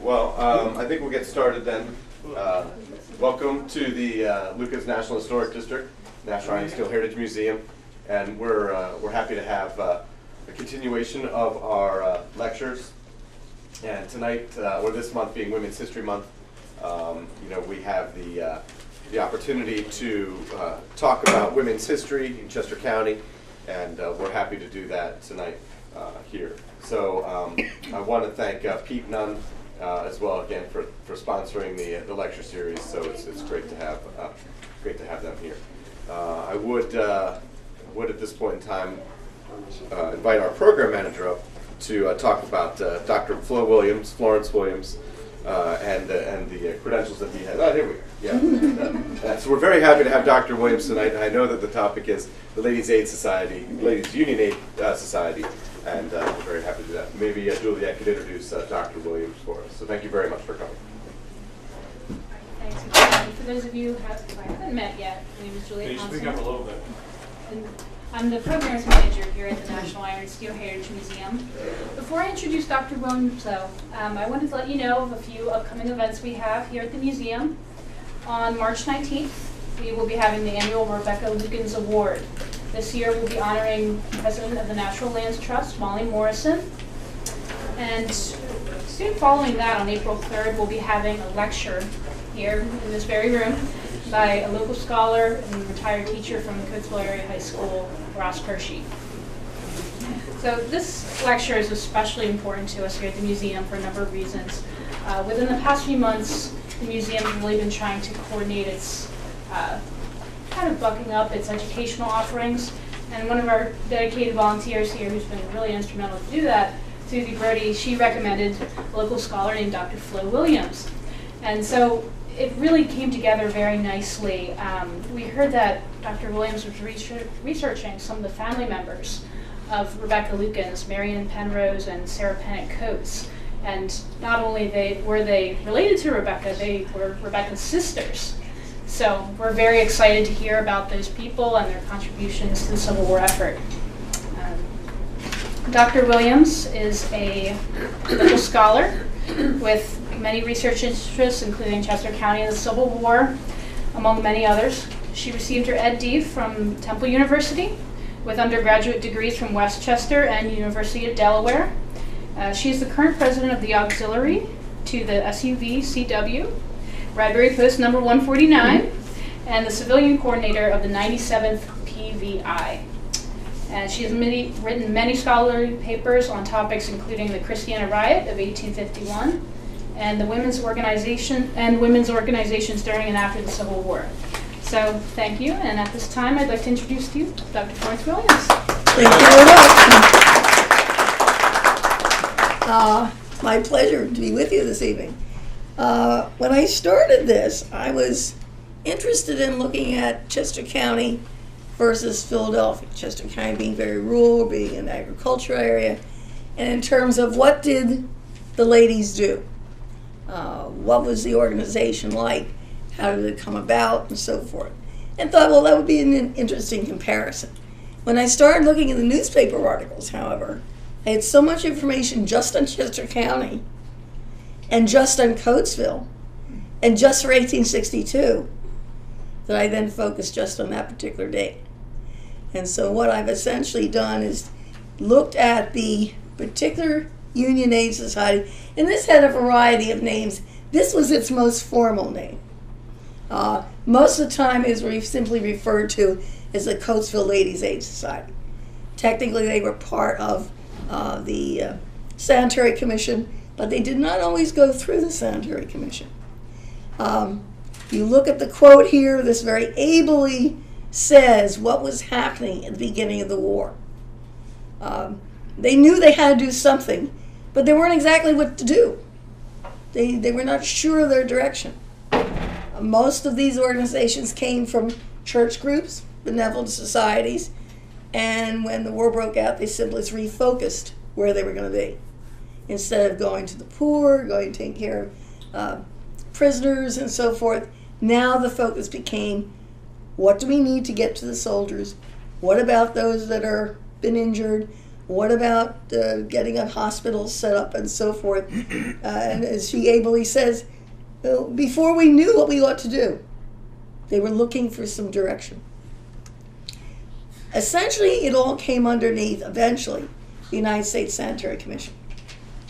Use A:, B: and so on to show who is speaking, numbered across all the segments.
A: Well, I think we'll get started then. Welcome to the Lucas National Historic District, National Iron and Steel Heritage Museum, and we're happy to have a continuation of our lectures. And tonight, or this month being Women's History Month, we have the opportunity to talk about women's history in Chester County, and we're happy to do that tonight here. So I want to thank Pete Nunn as well again for sponsoring the lecture series. So it's great to have them here. I would at this point in time invite our program manager up to talk about Dr. Florence Williams, and the credentials that he has. Oh, here we are. Yeah. So we're very happy to have Dr. Williams tonight. And I know that the topic is the Ladies' Aid Society, Ladies' Union Aid Society, and we're very happy to do that. Maybe Juliet could introduce Dr. Williams for us. So thank you very much for coming.
B: Thanks, McCormick. For those of you who I haven't met yet, my name is Juliet.
C: Can you speak up a little bit?
B: And I'm the programs manager here at the National Iron and Steel Heritage Museum. Before I introduce Dr. Williams, though, I wanted to let you know of a few upcoming events we have here at the museum. On March 19th, we will be having the annual Rebecca Lukens Award. This year we'll be honoring President of the Natural Lands Trust, Molly Morrison. And soon following that, on April 3rd, we'll be having a lecture here in this very room by a local scholar and retired teacher from the Coatesville Area High School, Ross Hershey. So this lecture is especially important to us here at the museum for a number of reasons. Within the past few months, the museum has really been trying to coordinate its kind of bucking up its educational offerings. And one of our dedicated volunteers here who's been really instrumental to do that, Susie Brody, she recommended a local scholar named Dr. Flo Williams. And so it really came together very nicely. We heard that Dr. Williams was researching some of the family members of Rebecca Lukens, Marion Penrose and Sarah Pennant Coates. And not only were they related to Rebecca, they were Rebecca's sisters. So we're very excited to hear about those people and their contributions to the Civil War effort. Dr. Williams is a local scholar with many research interests, including Chester County and the Civil War, among many others. She received her Ed.D. from Temple University with undergraduate degrees from West Chester and University of Delaware. She is the current president of the auxiliary to the SUV-CW, Bradbury Post number 149, and the civilian coordinator of the 97th PVI. And she has written many scholarly papers on topics including the Christiana Riot of 1851 and the women's organizations during and after the Civil War. So thank you, and at this time I'd like to introduce to you Dr. Florence Williams.
D: Thank you very much. My pleasure to be with you this evening. When I started this, I was interested in looking at Chester County versus Philadelphia. Chester County being very rural, being an agriculture area, and in terms of what did the ladies do? What was the organization like? How did it come about, and so forth? And thought, well, that would be an interesting comparison. When I started looking at the newspaper articles, however, I had so much information just on Chester County and just on Coatesville and just for 1862 that I then focused just on that particular date. And so what I've essentially done is looked at the particular Union Aid Society, and this had a variety of names. This was its most formal name. Most of the time it was simply referred to as the Coatesville Ladies' Aid Society. Technically they were part of the Sanitary Commission, but they did not always go through the Sanitary Commission. You look at the quote here, this very ably says what was happening at the beginning of the war. They knew they had to do something, but they weren't exactly what to do. They were not sure of their direction. Most of these organizations came from church groups, benevolent societies, and when the war broke out, they simply refocused where they were going to be. Instead of going to the poor, going to take care of prisoners and so forth, now the focus became, what do we need to get to the soldiers? What about those that are been injured? What about getting a hospital set up and so forth? And as she ably says, before we knew what we ought to do, they were looking for some direction. Essentially, it all came underneath, eventually, the United States Sanitary Commission.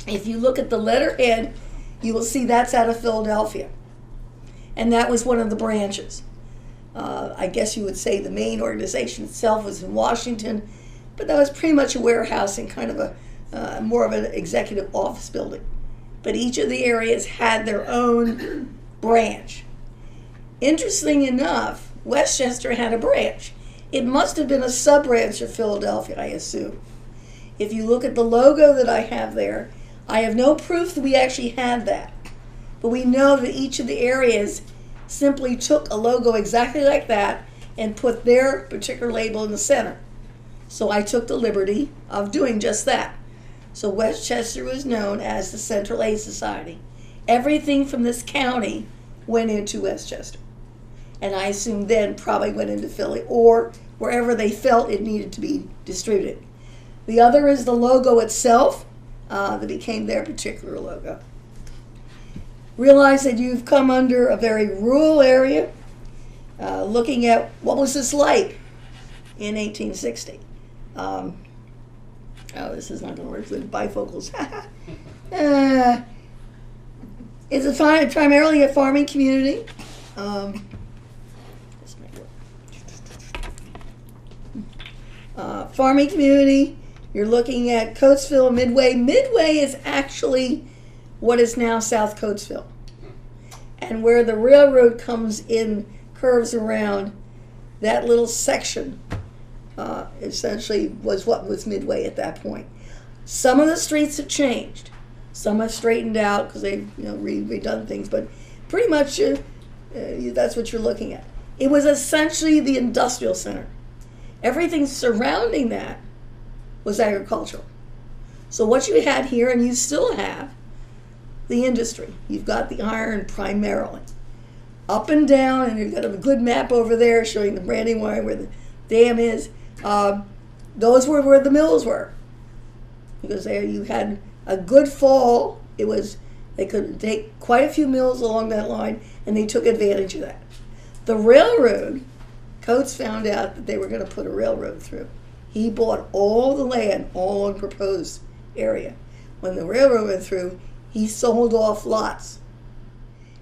D: If you look at the letterhead, you will see that's out of Philadelphia. And that was one of the branches. I guess you would say the main organization itself was in Washington, but that was pretty much a warehouse and kind of a more of an executive office building. But each of the areas had their own branch. Interesting enough, Westchester had a branch. It must have been a sub-branch of Philadelphia, I assume. If you look at the logo that I have there, I have no proof that we actually had that. But we know that each of the areas simply took a logo exactly like that and put their particular label in the center. So I took the liberty of doing just that. So Westchester was known as the Central Aid Society. Everything from this county went into Westchester. And I assume then probably went into Philly or wherever they felt it needed to be distributed. The other is the logo itself that became their particular logo. Realize that you've come under a very rural area, looking at what was this like in 1860. Oh, this is not going to work with bifocals. It's primarily a farming community. Farming community. You're looking at Coatesville, Midway. Midway is actually what is now South Coatesville. And where the railroad comes in, curves around, that little section essentially was what was Midway at that point. Some of the streets have changed. Some have straightened out because they've redone things, but pretty much that's what you're looking at. It was essentially the industrial center. Everything surrounding that was agricultural. So what you had here, and you still have, the industry. You've got the iron primarily. Up and down, and you've got a good map over there showing the Brandywine where the dam is. Those were where the mills were. Because there you had a good fall. They could take quite a few mills along that line, and they took advantage of that. The railroad, Coates found out that they were going to put a railroad through. He bought all the land, all on proposed area. When the railroad went through, he sold off lots.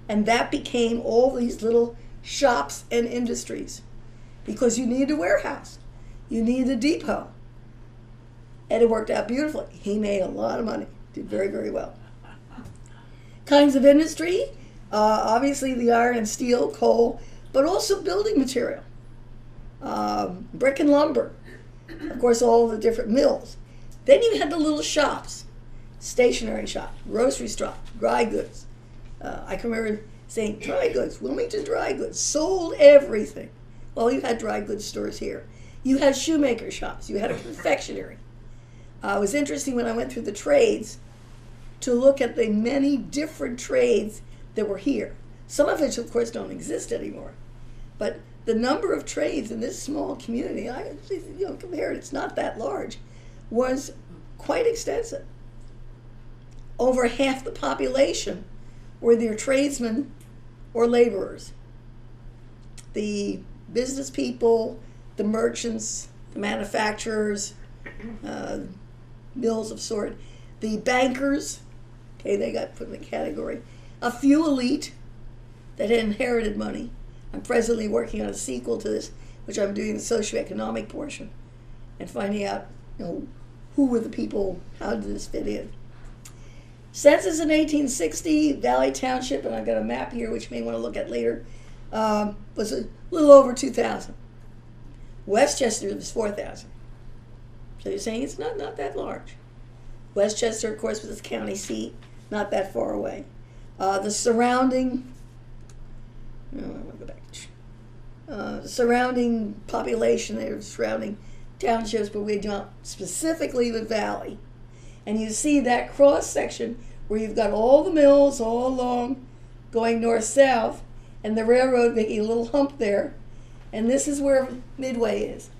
D: And that became all these little shops and industries. Because you needed a warehouse. You needed a depot. And it worked out beautifully. He made a lot of money. Did very, very well. Kinds of industry. Obviously the iron and steel, coal, but also building material. Brick and lumber. Of course, all the different mills. Then you had the little shops. Stationery shop, grocery store, dry goods. I can remember saying dry goods, Wilmington Dry Goods, sold everything. Well, you had dry goods stores here. You had shoemaker shops. You had a confectionery. It was interesting when I went through the trades to look at the many different trades that were here. Some of which, of course, don't exist anymore. But the number of trades in this small community, compared, it's not that large, was quite extensive. Over half the population were either tradesmen or laborers. The business people, the merchants, the manufacturers, mills of sort, the bankers, okay, they got put in the category. A few elite that had inherited money. I'm presently working on a sequel to this, which I'm doing the socioeconomic portion and finding out, who were the people, how did this fit in. Census in 1860, Valley Township, and I've got a map here which you may want to look at later, was a little over 2,000. Westchester was 4,000. So you're saying it's not that large. Westchester, of course, was its county seat, not that far away. The surrounding, the surrounding population, there, surrounding townships, but we don't specifically the valley. And you see that cross section where you've got all the mills all along going north-south and the railroad making a little hump there. And this is where Midway is.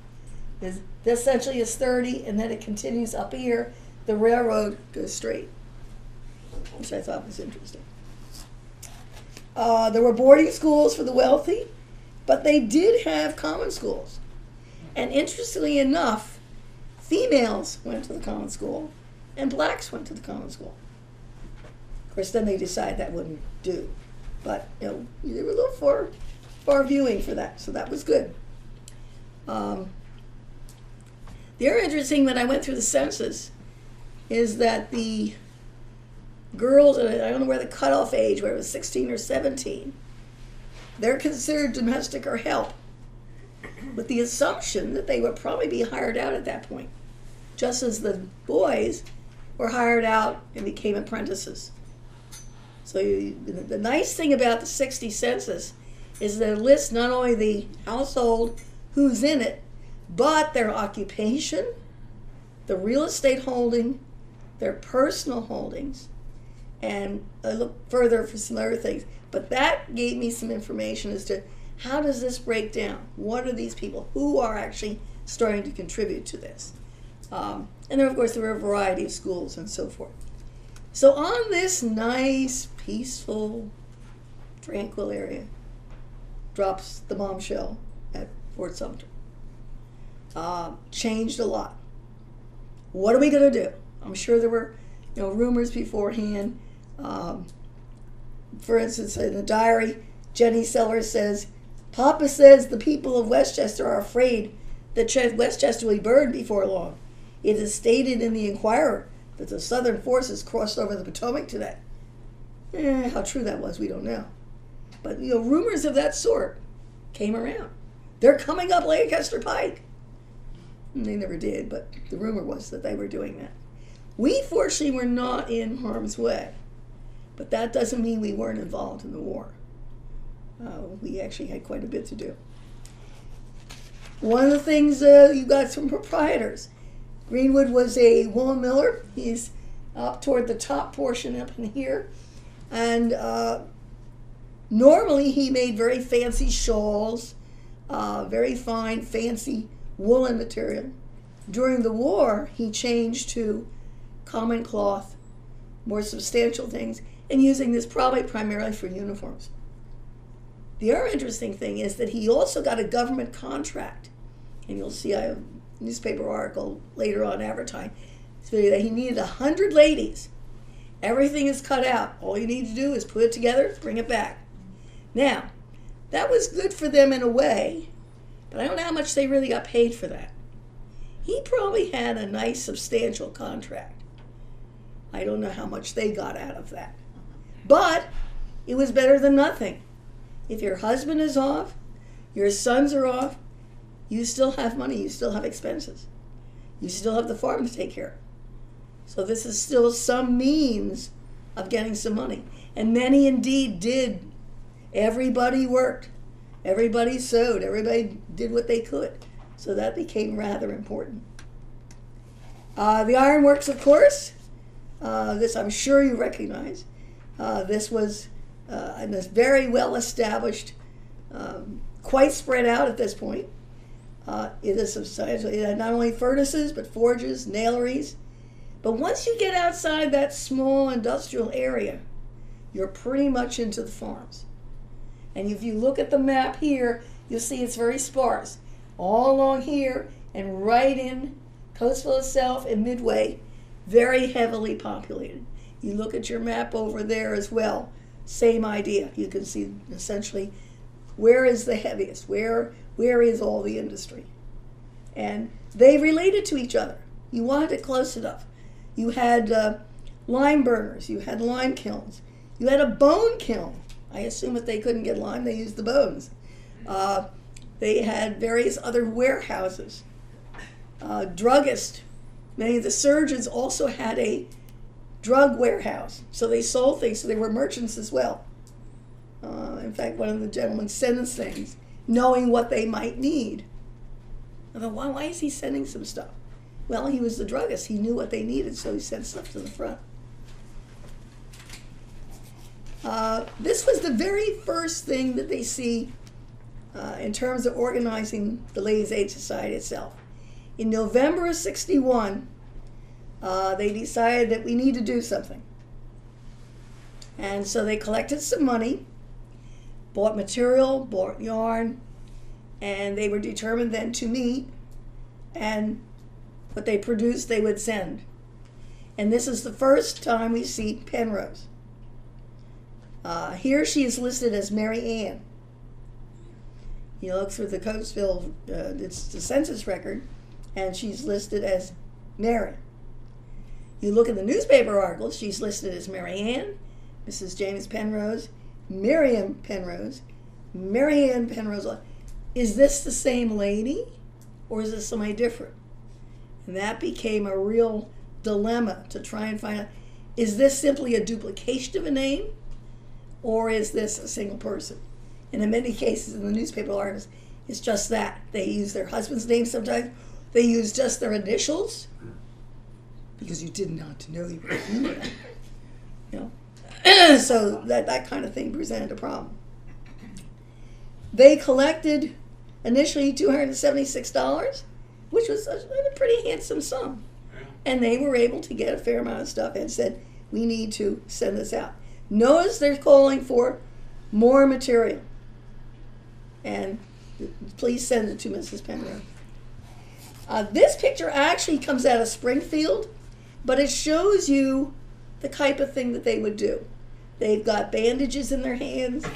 D: This essentially is 30, and then it continues up here. The railroad goes straight, which I thought was interesting. There were boarding schools for the wealthy, but they did have common schools. And interestingly enough, females went to the common school, and blacks went to the common school. Of course, then they decided that wouldn't do. But, you know, they were a little far viewing for that, so that was good. The other interesting when I went through the census is that the girls, I don't know where the cutoff age, whether it was 16 or 17, they're considered domestic or help, with the assumption that they would probably be hired out at that point, just as the boys were hired out and became apprentices. So the nice thing about the 60 census is that it lists not only the household, who's in it, but their occupation, the real estate holding, their personal holdings, and I looked further for some other things. But that gave me some information as to how does this break down? What are these people? Who are actually starting to contribute to this? And then, of course, there were a variety of schools and so forth. So on this nice, peaceful, tranquil area, drops the bombshell at Fort Sumter. Changed a lot. What are we going to do? I'm sure there were, rumors beforehand. For instance, in the diary, Jenny Sellers says, Papa says the people of Westchester are afraid that Westchester will be burned before long. It is stated in the Inquirer that the Southern forces crossed over the Potomac today. How true that was, we don't know. But, rumors of that sort came around. They're coming up Lancaster Pike. And they never did, but the rumor was that they were doing that. We, fortunately, were not in harm's way. But that doesn't mean we weren't involved in the war. We actually had quite a bit to do. One of the things you got some proprietors. Greenwood was a woolen miller. He's up toward the top portion up in here. And normally he made very fancy shawls, very fine, fancy woolen material. During the war, he changed to common cloth, more substantial things, and using this probably primarily for uniforms. The other interesting thing is that he also got a government contract, and you'll see I have a newspaper article later on advertising, that he needed 100 ladies. Everything is cut out. All you need to do is put it together, bring it back. Now, that was good for them in a way, but I don't know how much they really got paid for that. He probably had a nice, substantial contract. I don't know how much they got out of that. But it was better than nothing. If your husband is off, your sons are off, you still have money, you still have expenses. You still have the farm to take care of. So this is still some means of getting some money. And many indeed did. Everybody worked. Everybody sewed. Everybody did what they could. So that became rather important. The ironworks, of course. This I'm sure you recognize. This was a very well established, quite spread out at this point. It is substantial. It had not only furnaces, but forges, naileries. But once you get outside that small industrial area, you're pretty much into the farms. And if you look at the map here, you'll see it's very sparse. All along here and right in Coatesville itself and Midway, very heavily populated. You look at your map over there as well, same idea. You can see essentially where is the heaviest, where is all the industry. And they related to each other. You wanted it close enough. You had lime burners, you had lime kilns, you had a bone kiln. I assume if they couldn't get lime, they used the bones. They had various other warehouses. Druggist. Many of the surgeons also had a drug warehouse. So they sold things, so they were merchants as well. In fact, one of the gentlemen sent us things, knowing what they might need. I thought, why is he sending some stuff? Well, he was the druggist. He knew what they needed, so he sent stuff to the front. This was the very first thing that they see in terms of organizing the Ladies' Aid Society itself. In November of 61, they decided that we need to do something. And so they collected some money, bought material, bought yarn, and they were determined then to meet, and what they produced they would send. And this is the first time we see Penrose. Here she is listed as Mary Ann. You look through the Coatesville, it's the census record, and she's listed as Mary. You look in the newspaper articles, she's listed as Mary Ann, Mrs. James Penrose, Miriam Penrose, Mary Ann Penrose. Is this the same lady, or is this somebody different? And that became a real dilemma to try and find out, is this simply a duplication of a name, or is this a single person? And in many cases in the newspaper articles, it's just that. They use their husband's name sometimes. They use just their initials, because you did not know you were human. You know? So that kind of thing presented a problem. They collected initially $276, which was a pretty handsome sum. And they were able to get a fair amount of stuff and said, we need to send this out. Notice they're calling for more material. And please send it to Mrs. Penrose. This picture actually comes out of Springfield, but it shows you the type of thing that they would do. They've got bandages in their hands.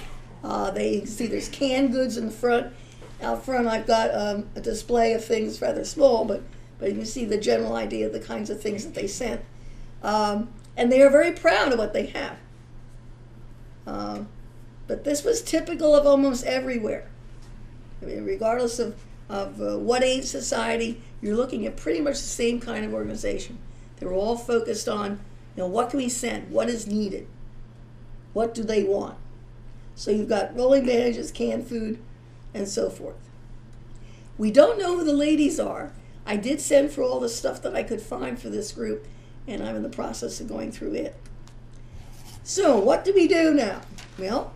D: They see there's canned goods in the front. Out front I've got a display of things rather small, but you can see the general idea of the kinds of things that they sent. And they are very proud of what they have. But this was typical of almost everywhere. I mean, regardless of what age society, you're looking at pretty much the same kind of organization. They were all focused on, what can we send? What is needed? What do they want? So you've got rolling bandages, canned food, and so forth. We don't know who the ladies are. I did send for all the stuff that I could find for this group, and I'm in the process of going through it. So what do we do now? Well,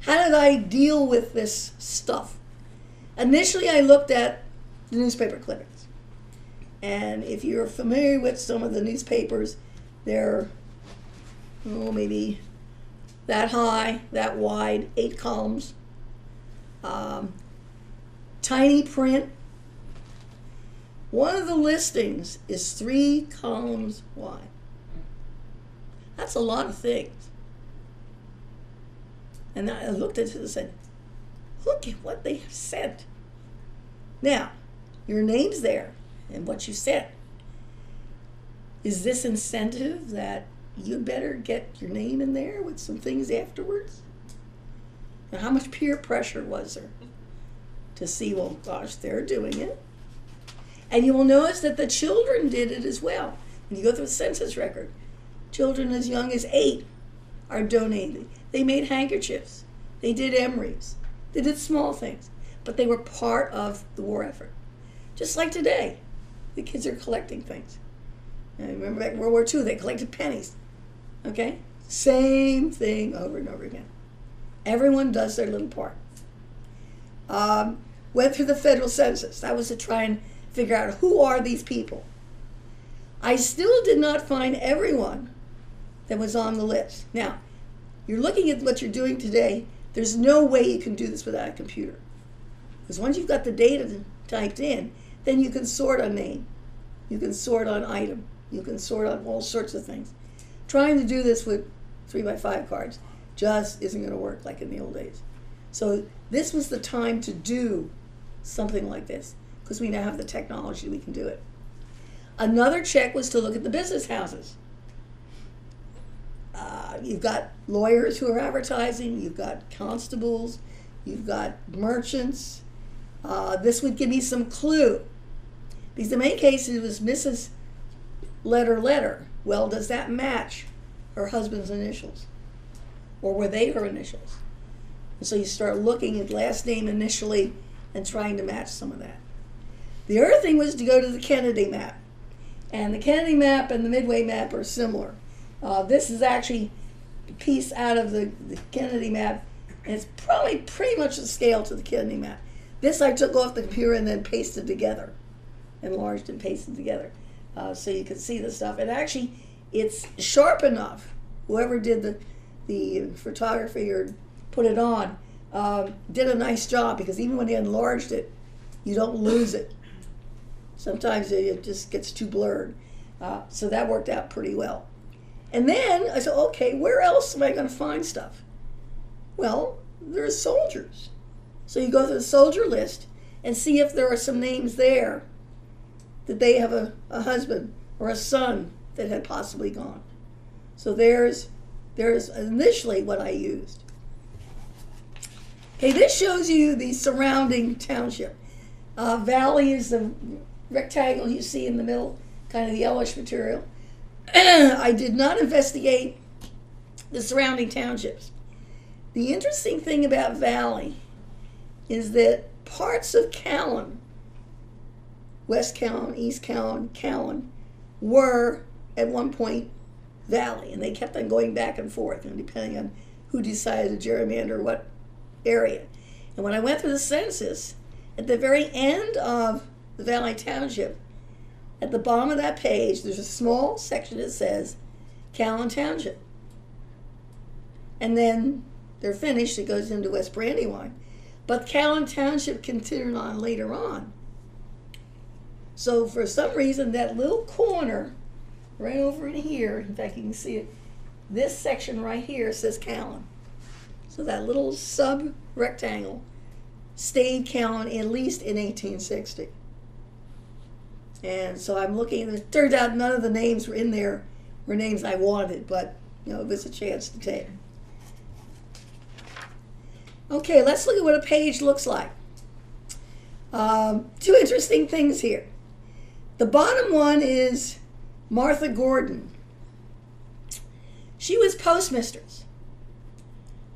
D: how did I deal with this stuff? Initially, I looked at the newspaper clippings. And if you're familiar with some of the newspapers, they're maybe that high, that wide, 8 columns. Tiny print. One of the listings is 3 columns wide. That's a lot of things. And I looked at it and said, look at what they have sent. Now, your name's there and what you sent. Is this incentive that you better get your name in there with some things afterwards? Now, how much peer pressure was there to see, well, gosh, they're doing it? And you will notice that the children did it as well. When you go through the census record, children as young as 8 are donating. They made handkerchiefs. They did emeries. They did small things. But they were part of the war effort. Just like today, the kids are collecting things. I remember back in World War II, they collected pennies. Okay? Same thing over and over again. Everyone does their little part. Went through the federal census. That was to try and figure out who are these people. I still did not find everyone that was on the list. Now, you're looking at what you're doing today. There's no way you can do this without a computer. Because once you've got the data typed in, then you can sort on name. You can sort on item. You can sort on all sorts of things. Trying to do this with 3x5 cards just isn't going to work like in the old days. So this was the time to do something like this, because we now have the technology, we can do it. Another check was to look at the business houses. You've got lawyers who are advertising, you've got constables, you've got merchants. This would give me some clue. Because in many cases it was Mrs. Letter. Well, does that match her husband's initials? Or were they her initials? And so you start looking at last name initially and trying to match some of that. The other thing was to go to the Kennedy map. And the Kennedy map and the Midway map are similar. This is actually a piece out of the Kennedy map, and it's probably pretty much the scale to the Kennedy map. This I took off the computer and then pasted together. enlarged and pasted together. So you can see the stuff. And actually, it's sharp enough. Whoever did the photography or put it on did a nice job, because even when they enlarged it, you don't lose it. Sometimes it just gets too blurred. So that worked out pretty well. And then I said, okay, where else am I going to find stuff? Well, there's soldiers. So you go to the soldier list and see if there are some names there that they have a husband or a son that had possibly gone. So there's initially what I used. Okay, this shows you the surrounding township. Valley is the rectangle you see in the middle, kind of the yellowish material. I did not investigate the surrounding townships. The interesting thing about Valley is that parts of Callan, West Callan, East Callan, Callan, were at one point Valley, and they kept on going back and forth, depending on who decided to gerrymander what area. And when I went through the census, at the very end of the Valley Township, at the bottom of that page, there's a small section that says Callan Township. And then they're finished, it goes into West Brandywine. But Callan Township continued on later on. So for some reason, that little corner right over in here, in fact, you can see it, this section right here says Callan. So that little sub-rectangle stayed Callan at least in 1860. And so I'm looking, and it turned out none of the names were in there were names I wanted, but it was a chance to take. Okay, let's look at what a page looks like. Two interesting things here. The bottom one is Martha Gordon. She was postmistress.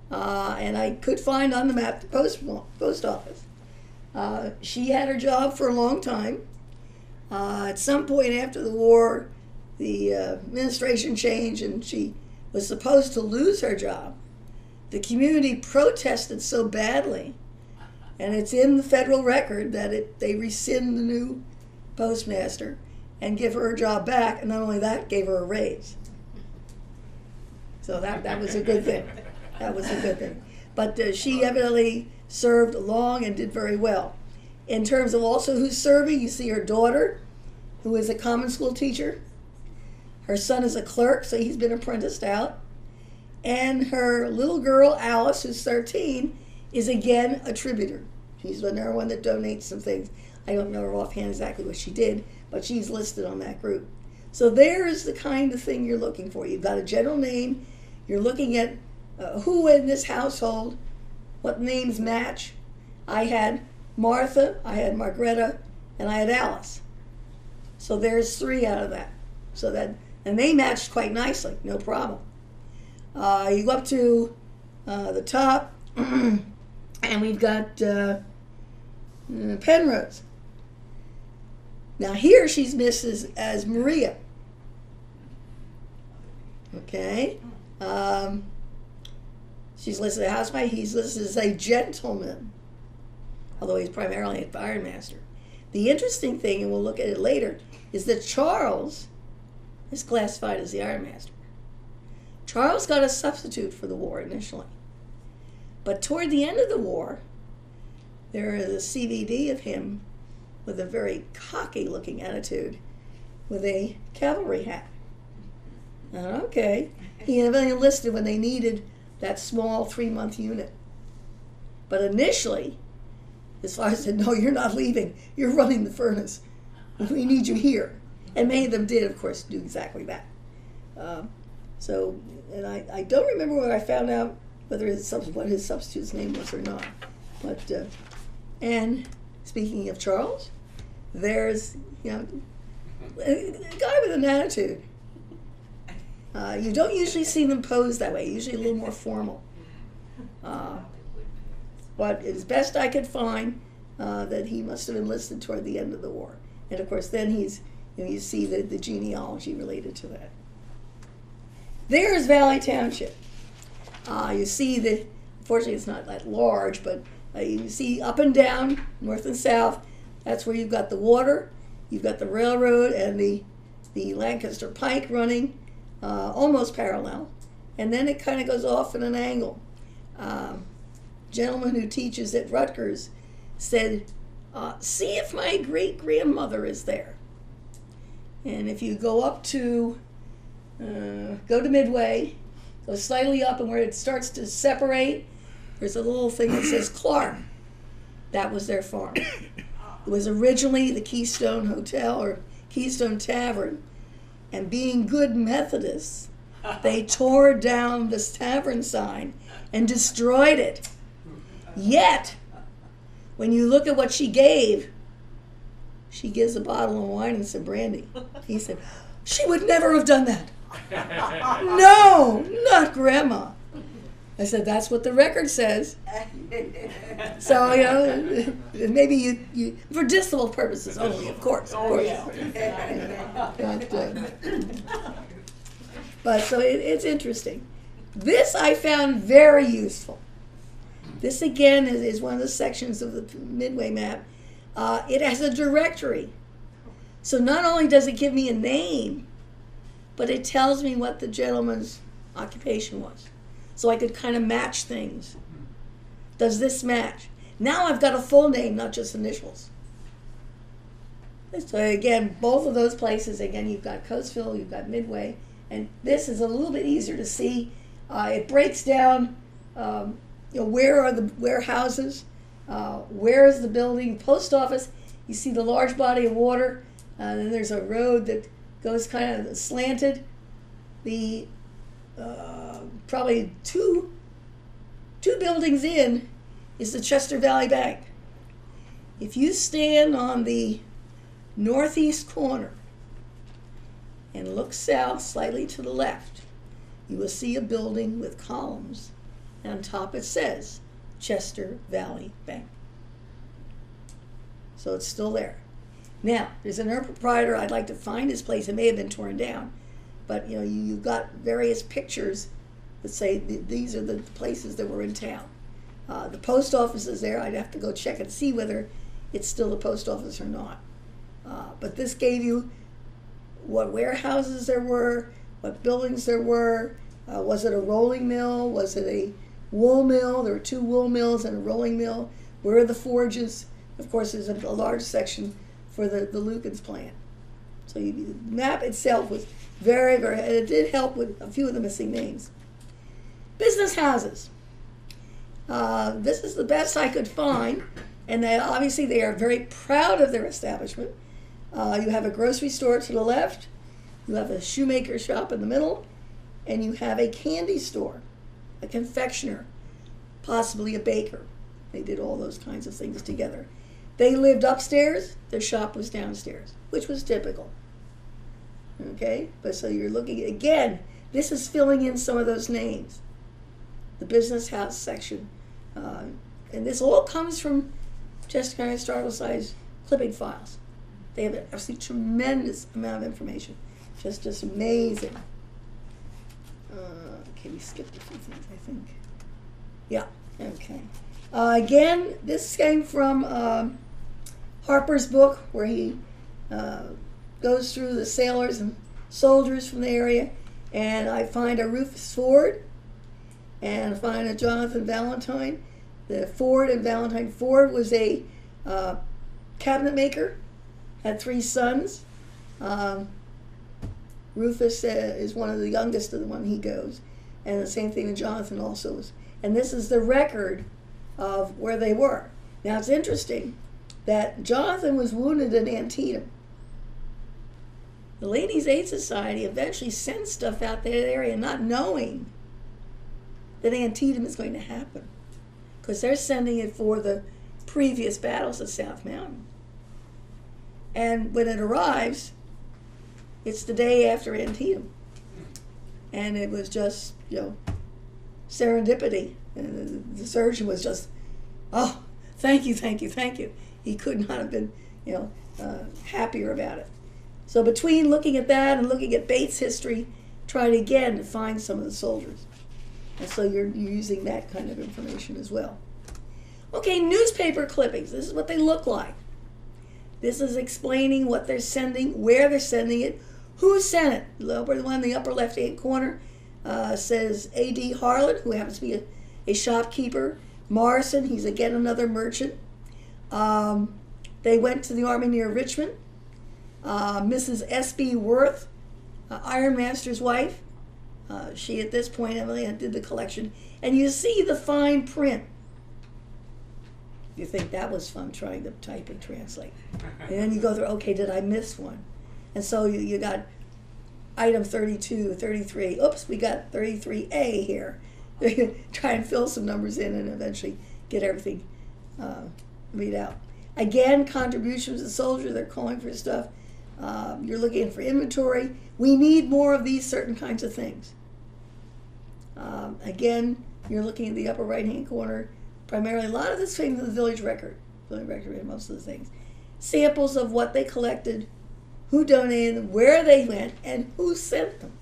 D: And I could find on the map the post office. She had her job for a long time. At some point after the war, the administration changed and she was supposed to lose her job. The community protested so badly, and it's in the federal record that they rescind the new postmaster and give her job back, and not only that, gave her a raise. So that was a good thing. That was a good thing. But she evidently served long and did very well. In terms of also who's serving, you see her daughter, who is a common school teacher. Her son is a clerk, so he's been apprenticed out. And her little girl, Alice, who's 13, is again a tributor. She's another one that donates some things. I don't know her offhand exactly what she did, but she's listed on that group. So there's the kind of thing you're looking for. You've got a general name. You're looking at who in this household, what names match. I had Martha, I had Margaretta, and I had Alice. So there's 3 out of that. So that, and they matched quite nicely, no problem. You go up to the top, and we've got Penrose. Now here she's Mrs. as Maria. Okay. She's listed as a housewife. He's listed as a gentleman, although he's primarily a ironmaster. The interesting thing, and we'll look at it later, is that Charles is classified as the ironmaster. Charles got a substitute for the war initially. But toward the end of the war, there is a CVD of him with a very cocky-looking attitude with a cavalry hat. Okay. He enlisted when they needed that small 3-month unit. But initially, as far as I said, no, you're not leaving. You're running the furnace. We need you here. And many of them did, of course, do exactly that. And I don't remember whether I found out whether what his substitute's name was or not. But and speaking of Charles, there's a guy with an attitude. You don't usually see them posed that way. Usually a little more formal. But as best I could find, that he must have enlisted toward the end of the war. And of course, then he's you see the genealogy related to that. There's Valley Township. You see that, unfortunately it's not that large, but you see up and down, north and south, that's where you've got the water, You've got the railroad and the Lancaster Pike running almost parallel. And then it kind of goes off in an angle. Gentleman who teaches at Rutgers said, see if my great-grandmother is there. And if you go up to, go to Midway, go slightly up, and where it starts to separate, there's a little thing that says Clark. That was their farm. It was originally the Keystone Hotel or Keystone Tavern. And being good Methodists, they tore down this tavern sign and destroyed it. Yet, when you look at what she gives a bottle of wine and some brandy. He said, she would never have done that. No, not Grandma. I said, that's what the record says. So, you know, maybe you for distal purposes only, of course. Of course. But so it's interesting. This I found very useful. This, again, is one of the sections of the Midway map. It has a directory. So not only does it give me a name, but it tells me what the gentleman's occupation was. So I could kind of match things. Does this match? Now I've got a full name, not just initials. So again, both of those places, again, you've got Coatesville, you've got Midway, and this is a little bit easier to see. It breaks down, where are the warehouses, where is the building, post office. You see the large body of water, and then there's a road that goes kind of slanted. The probably two buildings in is the Chester Valley Bank. If you stand on the northeast corner and look south slightly to the left, you will see a building with columns, and on top it says Chester Valley Bank. So it's still there. Now, there's an owner proprietor. I'd like to find his place. It may have been torn down, but you know, you've got various pictures that say these are the places that were in town. The post office is there. I'd have to go check and see whether it's still the post office or not. But this gave you what warehouses there were, what buildings there were. Was it a rolling mill? Was it a wool mill? There were 2 wool mills and a rolling mill. Where are the forges? Of course, there's a large section for the Lukens plant. So the map itself was very, very, and it did help with a few of the missing names. Business houses. This is the best I could find, and obviously they are very proud of their establishment. You have a grocery store to the left, you have a shoemaker shop in the middle, and you have a candy store, a confectioner, possibly a baker. They did all those kinds of things together. They lived upstairs, their shop was downstairs, which was typical. Okay, but so you're looking, again, this is filling in some of those names. The business house section. And this all comes from Chester County Historical Society's clipping files. They have an absolutely tremendous amount of information. Just amazing. Okay, we skipped a few things, I think. Yeah, okay. Again, this came from Harper's book, where he goes through the sailors and soldiers from the area, and I find a Rufus Ford, and I find a Jonathan Valentine. The Ford and Valentine. Ford was a cabinet maker, had 3 sons. Rufus is one of the youngest of the one he goes, and the same thing with Jonathan also is. And this is the record of where they were. Now it's interesting that Jonathan was wounded in Antietam. The Ladies' Aid Society eventually sent stuff out that area, not knowing that Antietam is going to happen, because they're sending it for the previous battles at South Mountain. And when it arrives, it's the day after Antietam. And it was just, serendipity. And the surgeon was just, oh, thank you, thank you, thank you. He could not have been, happier about it. So between looking at that and looking at Bates' history, trying again to find some of the soldiers. And so you're using that kind of information as well. Okay, newspaper clippings. This is what they look like. This is explaining what they're sending, where they're sending it, who sent it. The one in the upper left-hand corner says A.D. Harlan, who happens to be a shopkeeper. Morrison, he's again another merchant. They went to the army near Richmond. Mrs. S.B. Worth, Ironmaster's wife. She, at this point, Emily, did the collection. And you see the fine print. You think that was fun, trying to type and translate. And then you go through, okay, did I miss one? And so you got item 32, 33. Oops, we got 33A here. Try and fill some numbers in and eventually get everything read out. Again, contributions to soldiers, they're calling for stuff. You're looking for inventory. We need more of these certain kinds of things. Again, you're looking at the upper right-hand corner. Primarily, a lot of this things in the village record. Village record and most of the things. Samples of what they collected, who donated them, where they went, and who sent them.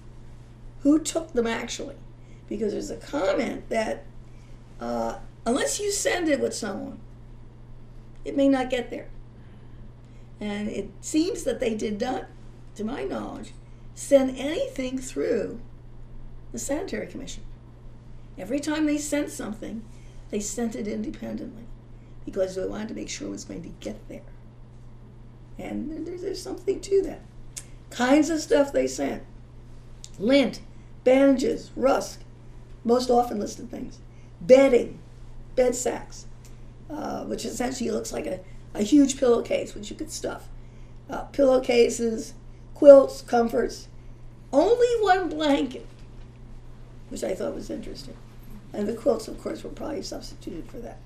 D: Who took them actually. Because there's a comment that unless you send it with someone, it may not get there. And it seems that they did not, to my knowledge, send anything through the Sanitary Commission. Every time they sent something, they sent it independently because they wanted to make sure it was going to get there. And there's something to that. Kinds of stuff they sent. Lint, bandages, rusk, most often listed things. Bedding, bed sacks, which essentially looks like a huge pillowcase which you could stuff. Pillowcases, quilts, comforts. Only one blanket, which I thought was interesting. And the quilts, of course, were probably substituted for that.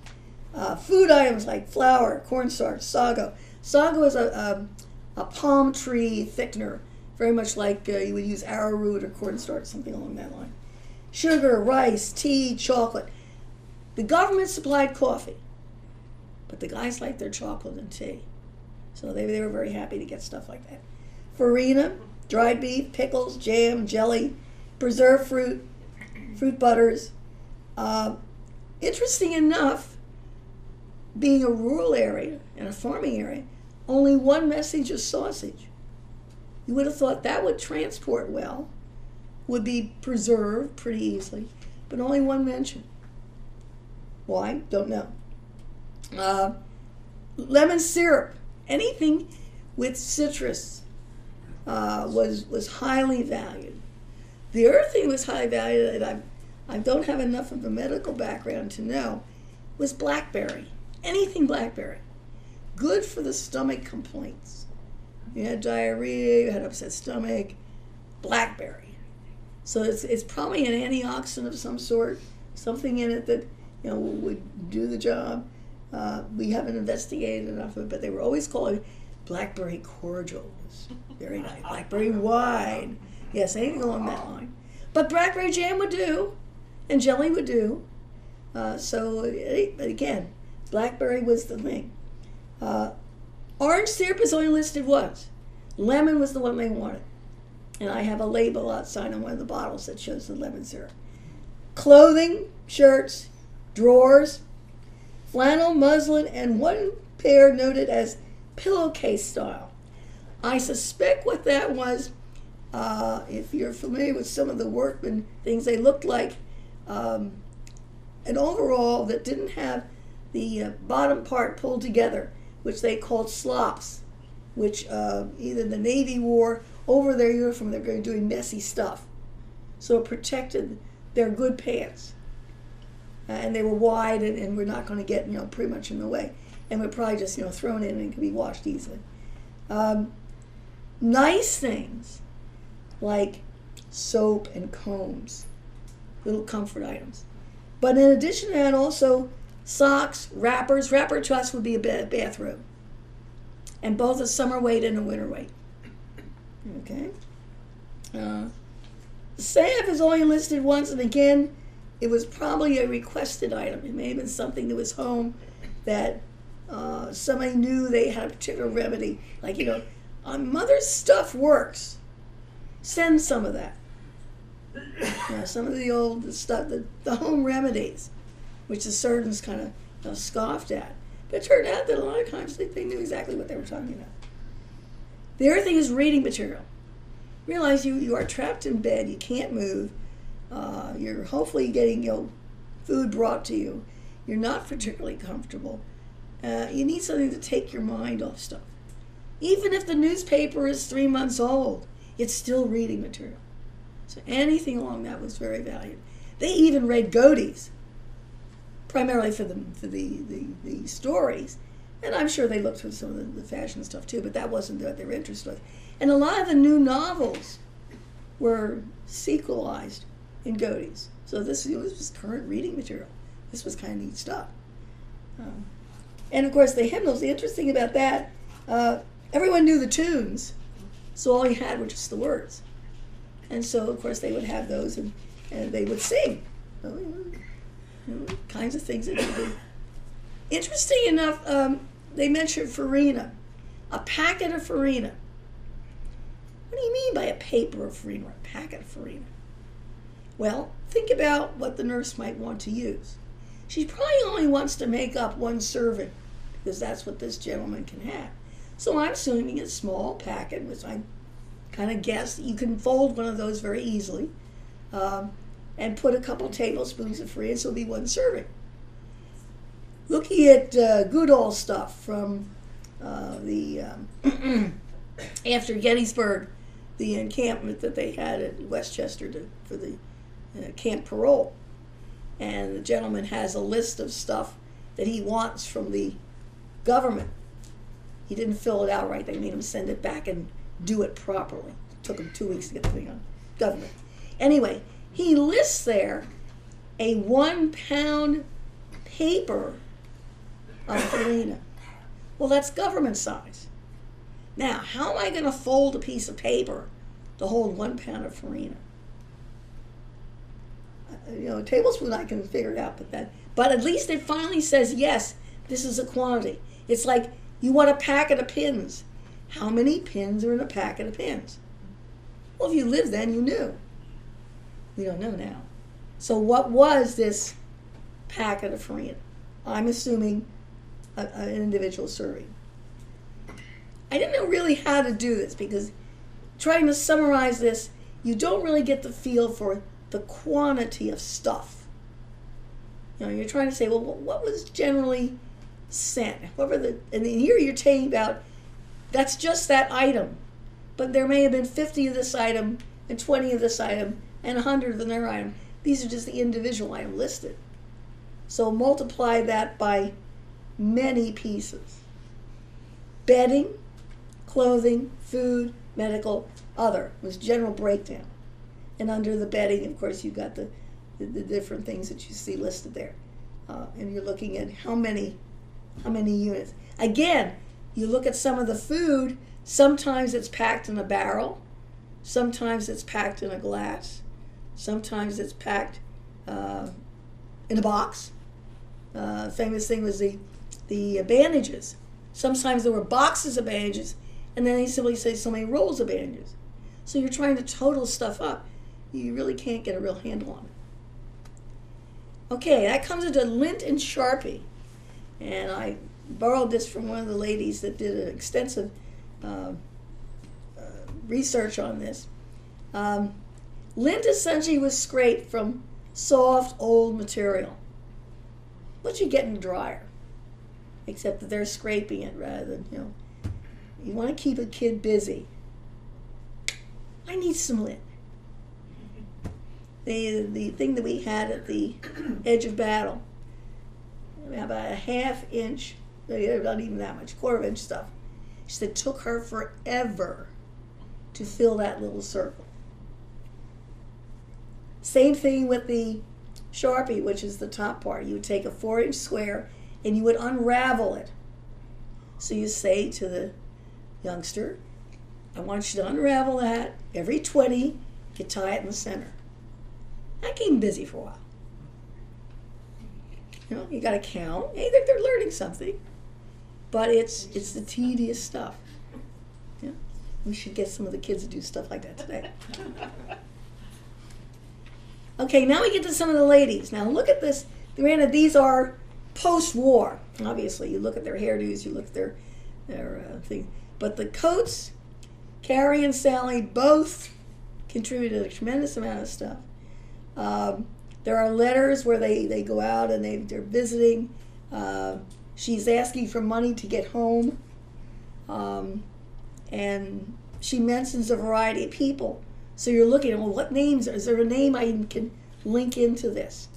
D: Food items like flour, cornstarch, sago. Sago is a palm tree thickener, very much like you would use arrowroot or cornstarch, something along that line. Sugar, rice, tea, chocolate. The government supplied coffee, but the guys liked their chocolate and tea. So they were very happy to get stuff like that. Farina, dried beef, pickles, jam, jelly, preserved fruit, fruit butters. Interesting enough, being a rural area and a farming area, only one message of sausage. You would have thought that would transport well, would be preserved pretty easily, but only one mention. Why? Don't know. Lemon syrup, anything with citrus was highly valued. The other thing was highly valued that I don't have enough of a medical background to know was blackberry. Anything blackberry. Good for the stomach complaints. You had diarrhea, you had upset stomach, blackberry. So it's probably an antioxidant of some sort, something in it that would do the job. We haven't investigated enough of it, but they were always calling blackberry cordials. Very nice. Blackberry wine. Yes, anything along that line. But blackberry jam would do, and jelly would do. So again, blackberry was the thing. Orange syrup is only listed once. Lemon was the one they wanted. And I have a label outside on one of the bottles that shows the lemon syrup. Clothing, shirts, drawers, flannel, muslin, and one pair noted as pillowcase style. I suspect what that was, if you're familiar with some of the workman things, they looked like an overall that didn't have the bottom part pulled together, which they called slops, which either the Navy wore over their uniform. They were doing messy stuff. So it protected their good pants. And they were wide and were not going to get, pretty much in the way. And were probably just, thrown in and could be washed easily. Nice things like soap and combs, little comfort items. But in addition to that, also socks, wrappers. Wrapper to us would be a bathrobe. And both a summer weight and a winter weight. Okay. Salve is only listed once, and again, it was probably a requested item. It may have been something that was home that somebody knew they had a particular remedy. Like, mother's stuff works. Send some of that. Some of the old stuff, the home remedies, which the surgeons kind of scoffed at. But it turned out that a lot of times they knew exactly what they were talking about. The other thing is reading material. Realize you are trapped in bed, you can't move, you're hopefully getting food brought to you, you're not particularly comfortable. You need something to take your mind off stuff. Even if the newspaper is 3 months old, it's still reading material. So anything along that was very valuable. They even read Goatees, primarily for the stories. And I'm sure they looked through some of the fashion stuff too, but that wasn't what their interest was. And a lot of the new novels were sequelized in Goatees. So this was current reading material. This was kind of neat stuff. And of course the hymnals, the interesting thing about that, everyone knew the tunes, so all you had were just the words. And so of course they would have those and they would sing. Kinds of things that they do. Interesting enough, they mentioned farina, a packet of farina. What do you mean by a paper of farina or a packet of farina? Well, think about what the nurse might want to use. She probably only wants to make up one serving because that's what this gentleman can have. So I'm assuming a small packet, which I kind of guess you can fold one of those very easily and put a couple tablespoons of farina, so it'll be one serving. Looking at Goodall stuff from after Gettysburg, the encampment that they had at Westchester for the camp parole. And the gentleman has a list of stuff that he wants from the government. He didn't fill it out right. They made him send it back and do it properly. It took him 2 weeks to get the thing on government. Anyway, he lists there a 1 pound paper of farina. Well, that's government size. Now, how am I going to fold a piece of paper to hold 1 pound of farina? A tablespoon I can figure it out, but at least it finally says, yes, this is a quantity. It's like you want a packet of pins. How many pins are in a packet of pins? Well, if you lived then, you knew. We don't know now. So what was this packet of farina? I'm assuming an individual serving. I didn't know really how to do this because trying to summarize this, you don't really get the feel for the quantity of stuff. You're trying to say, well, what was generally sent? And here you're talking about, that's just that item. But there may have been 50 of this item, and 20 of this item, and 100 of their item. These are just the individual item listed. So multiply that by many pieces. Bedding, clothing, food, medical, other was general breakdown. And under the bedding, of course, you've got the different things that you see listed there. And you're looking at how many units. Again, you look at some of the food, sometimes it's packed in a barrel, sometimes it's packed in a glass, sometimes it's packed in a box. Famous thing was the bandages. Sometimes there were boxes of bandages, and then they simply say so many rolls of bandages. So you're trying to total stuff up. You really can't get a real handle on it. Okay, that comes into lint and Sharpie. And I borrowed this from one of the ladies that did an extensive research on this. Lint essentially was scraped from soft, old material. What you get in the dryer, except that they're scraping it rather than, you want to keep a kid busy. I need some lint. The thing that we had at the edge of battle, about a ½ inch, not even that much, 1/4 inch stuff. She said it took her forever to fill that little circle. Same thing with the Sharpie, which is the top part. You would take a 4-inch square and you would unravel it. So you say to the youngster, I want you to unravel that. Every 20, you tie it in the center. I keep them busy for a while. You got to count. Hey, they're learning something. But it's the tedious stuff. Yeah? We should get some of the kids to do stuff like that today. Okay, now we get to some of the ladies. Now look at this. Granted, these are post-war. Obviously, you look at their hairdos, you look at their thing. But the Coates, Carrie and Sally, both contributed a tremendous amount of stuff. There are letters where they go out and they're visiting. She's asking for money to get home. And she mentions a variety of people. So you're looking at, well, what names? Is there a name I can link into this?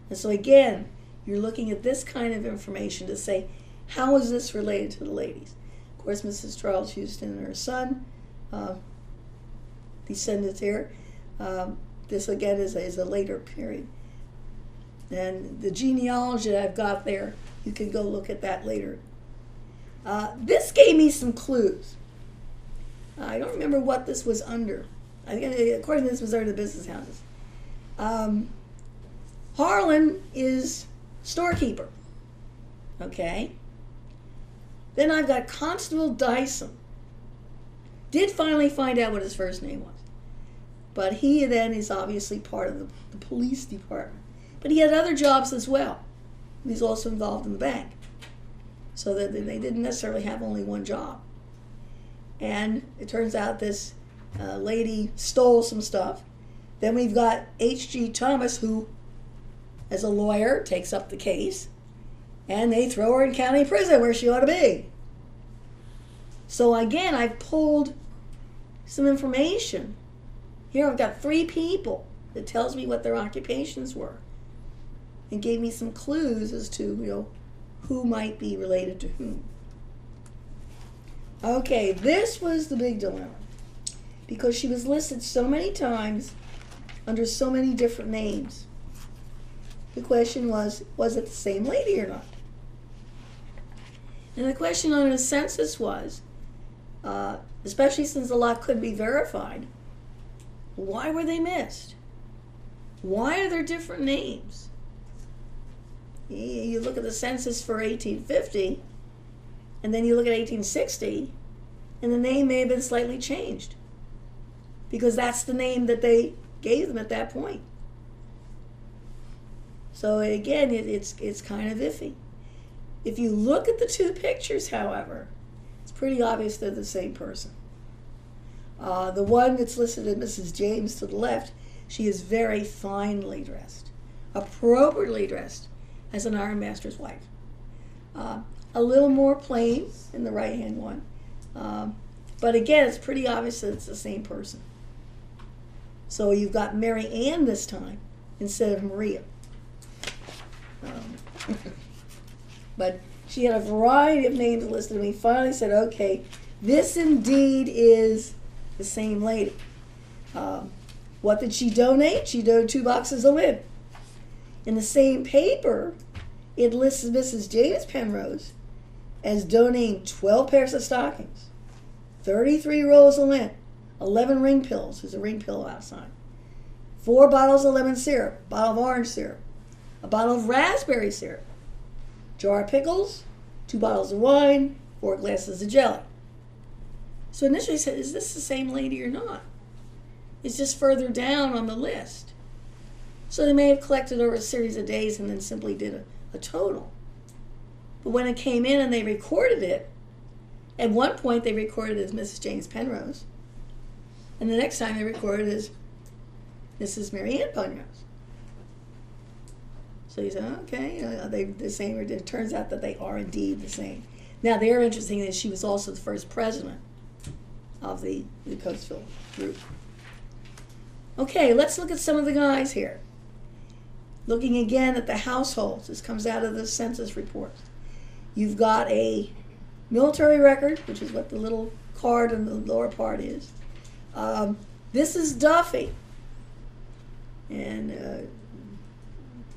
D: And so again, you're looking at this kind of information to say, how is this related to the ladies? Of course, Mrs. Charles Houston and her son, descendants here. This again is a later period. And the genealogy that I've got there, you can go look at that later. This gave me some clues. I don't remember what this was under. I think, according to this, was under the business houses. Harlan is storekeeper. Okay. Then I've got Constable Dyson. Did finally find out what his first name was. But he then is obviously part of the police department. But he had other jobs as well. He was also involved in the bank. So that they didn't necessarily have only one job. And it turns out this lady stole some stuff. Then we've got H.G. Thomas, who, as a lawyer, takes up the case. And they throw her in county prison where she ought to be. So again, I've pulled some information. Here I've got 3 people that tells me what their occupations were. And gave me some clues as to, who might be related to whom. Okay, this was the big dilemma. Because she was listed so many times under so many different names. The question was it the same lady or not? And the question on the census was, especially since a lot couldn't be verified, why were they missed? Why are there different names? You look at the census for 1850, and then you look at 1860, and the name may have been slightly changed. Because that's the name that they gave them at that point. So again, it's kind of iffy. If you look at the 2 pictures, however, it's pretty obvious they're the same person. The one that's listed as Mrs. James to the left, she is very finely dressed, appropriately dressed as an ironmaster's wife. A little more plain in the right-hand one. But again, it's pretty obvious that it's the same person. So you've got Mary Ann this time instead of Maria. But she had a variety of names listed, and we finally said, okay, this indeed is the same lady. What did she donate? She donated 2 boxes of lint. In the same paper, it lists Mrs. James Penrose as donating 12 pairs of stockings, 33 rolls of lint, 11 ring pills, there's a ring pill outside, 4 bottles of lemon syrup, a bottle of orange syrup, a bottle of raspberry syrup, jar of pickles, 2 bottles of wine, 4 glasses of jelly. So initially I said, is this the same lady or not? It's just further down on the list. So they may have collected over a series of days and then simply did a total. But when it came in and they recorded it, at one point they recorded it as Mrs. James Penrose, and the next time they recorded it as Mrs. Mary Ann Penrose. So you say, okay, they the same. It turns out that they are indeed the same. Now, the other interesting thing is she was also the first president of the Coatesville group. Okay, let's look at some of the guys here. Looking again at the households. This comes out of the census report. You've got a military record, which is what the little card in the lower part is. This is Duffy. And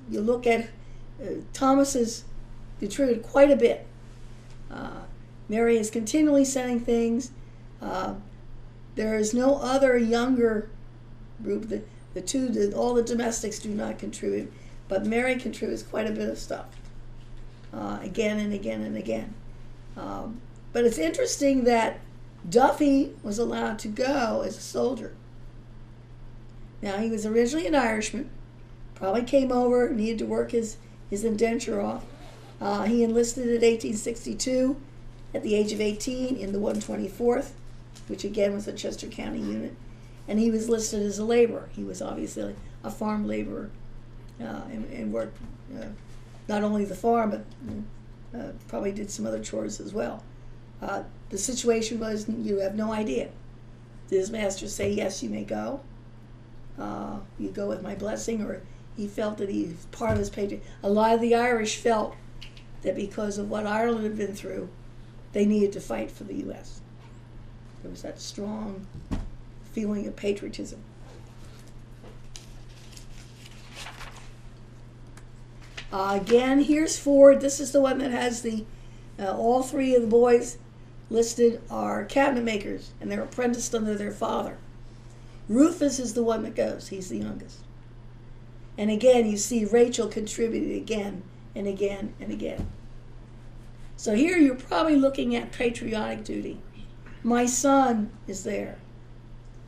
D: you look at Thomas has contributed quite a bit. Mary is continually sending things. There is no other younger group. All the domestics do not contribute, but Mary contributes quite a bit of stuff, again and again and again. But it's interesting that Duffy was allowed to go as a soldier. Now, he was originally an Irishman, probably came over, needed to work his indenture off, He enlisted in 1862 at the age of 18 in the 124th, which again was a Chester County unit. And he was listed as a laborer. He was obviously a farm laborer and worked not only the farm, but probably did some other chores as well. The situation was you have no idea. Did his master say, yes, you may go? You go with my blessing, or he felt that he was part of his patriot. A lot of the Irish felt that because of what Ireland had been through, they needed to fight for the U.S. There was that strong feeling of patriotism. Again, here's Ford. This is the one that has the all three of the boys listed are cabinet makers, and they're apprenticed under their father. Rufus is the one that goes. He's the youngest. And again, you see Rachel contributed again and again and again. So here you're probably looking at patriotic duty. My son is there.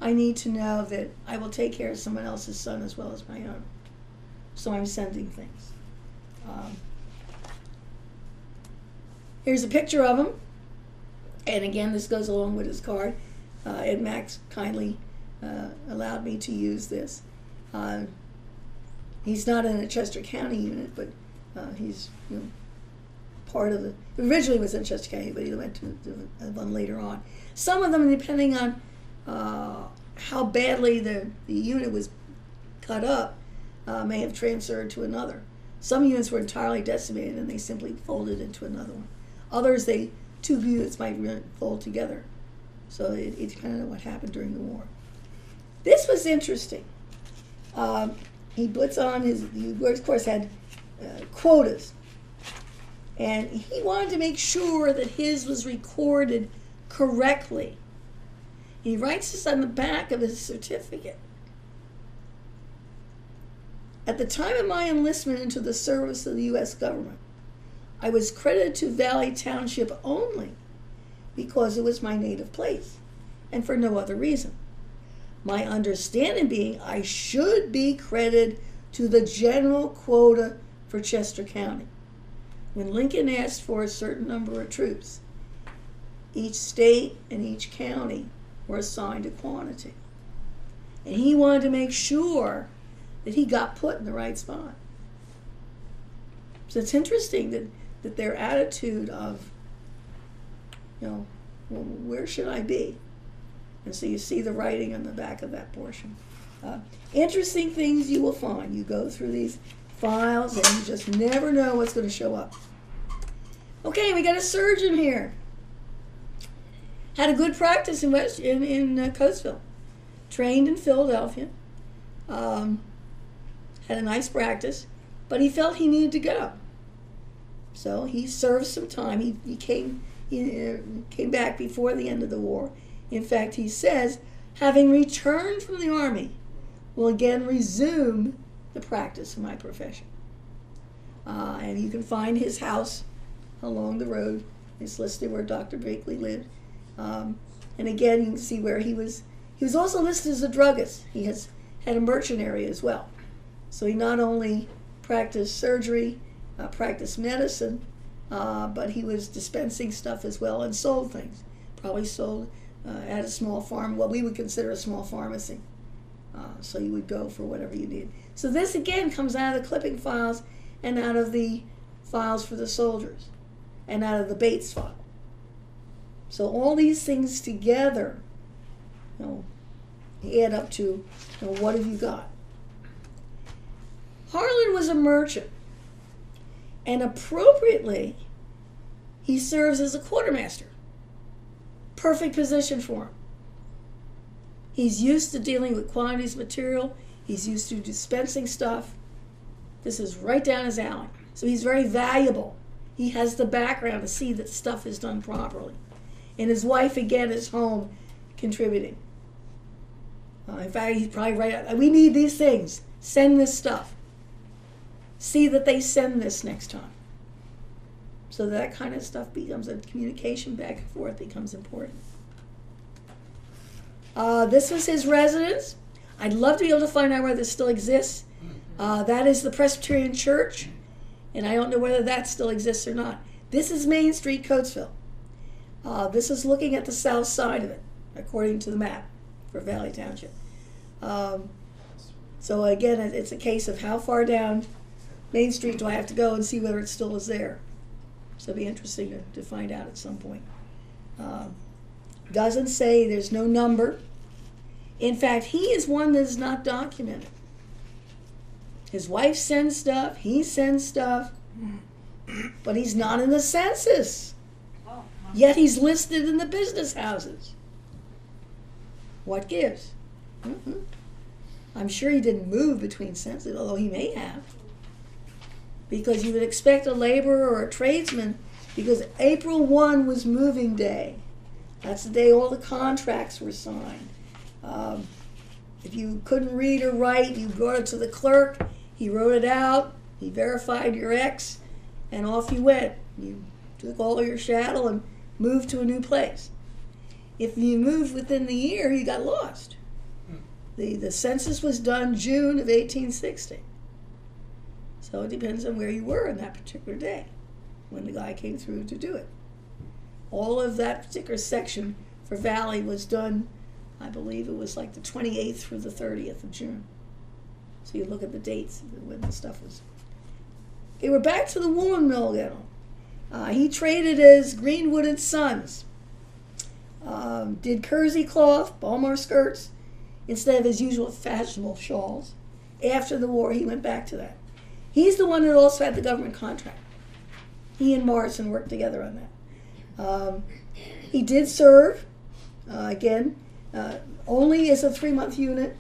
D: I need to know that I will take care of someone else's son as well as my own. So I'm sending things. Here's a picture of him. And again, this goes along with his card. Ed Max kindly allowed me to use this. He's not in a Chester County unit, but he's part of the, originally was in Chester County, but he went to one later on. Some of them, depending on how badly the unit was cut up, may have transferred to another. Some units were entirely decimated and they simply folded into another one. Others, two units might fold together. So it depended on what happened during the war. This was interesting. He puts on he of course had quotas. And he wanted to make sure that his was recorded correctly. He writes this on the back of his certificate. At the time of my enlistment into the service of the U.S. government, I was credited to Valley Township only because it was my native place, and for no other reason. My understanding being I should be credited to the general quota for Chester County. When Lincoln asked for a certain number of troops, each state and each county were assigned a quantity. And he wanted to make sure that he got put in the right spot. So it's interesting that their attitude of, well, where should I be? And so you see the writing on the back of that portion. Interesting things you will find. You go through these files and you just never know what's going to show up. Okay, we got a surgeon here. Had a good practice in Coatesville. Trained in Philadelphia. Had a nice practice, but he felt he needed to go. So he served some time. He came back before the end of the war. In fact, he says, having returned from the Army, will again resume the practice of my profession. And you can find his house along the road. It's listed where Dr. Blakely lived. And again, you can see where he was. He was also listed as a druggist. He had a merchant area as well. So he not only practiced surgery, practiced medicine, but he was dispensing stuff as well and sold things. Probably sold at a small farm, what we would consider a small pharmacy. So you would go for whatever you needed. So this again comes out of the clipping files and out of the files for the soldiers and out of the Bates file. So all these things together, add up to, what have you got? Harlan was a merchant, and appropriately, he serves as a quartermaster. Perfect position for him. He's used to dealing with quantities of material. He's used to dispensing stuff. This is right down his alley. So he's very valuable. He has the background to see that stuff is done properly. And his wife, again, is home contributing. In fact, he's probably right. We need these things. Send this stuff. See that they send this next time. So that kind of stuff becomes a communication back and forth becomes important. This was his residence. I'd love to be able to find out where this still exists. That is the Presbyterian Church. and I don't know whether that still exists or not. This is Main Street, Coatesville. This is looking at the south side of it, according to the map for Valley Township. So again, it's a case of how far down Main Street do I have to go and see whether it still is there. So it'll be interesting to find out at some point. Doesn't say, there's no number. In fact, he is one that is not documented. His wife sends stuff, he sends stuff, but he's not in the census. Yet he's listed in the business houses. What gives? I'm sure he didn't move between census, although he may have. Because you would expect a laborer or a tradesman, because April 1 was moving day. That's the day all the contracts were signed. If you couldn't read or write, you brought it to the clerk, he wrote it out, he verified your X, and off you went. You took all your chattel and moved to a new place. If you moved within the year, you got lost. The census was done June of 1860. So it depends on where you were in that particular day when the guy came through to do it. All of that particular section for Valley was done, I believe it was like the 28th through the 30th of June. So you look at the dates when the stuff was. Okay, we're back to the Woolen Mill again. He traded as Greenwood and Sons. Did kersey cloth, Balmar skirts, instead of his usual fashionable shawls. After the war, he went back to that. He's the one that also had the government contract. He and Morrison worked together on that. He did serve, again, only as a 3-month unit,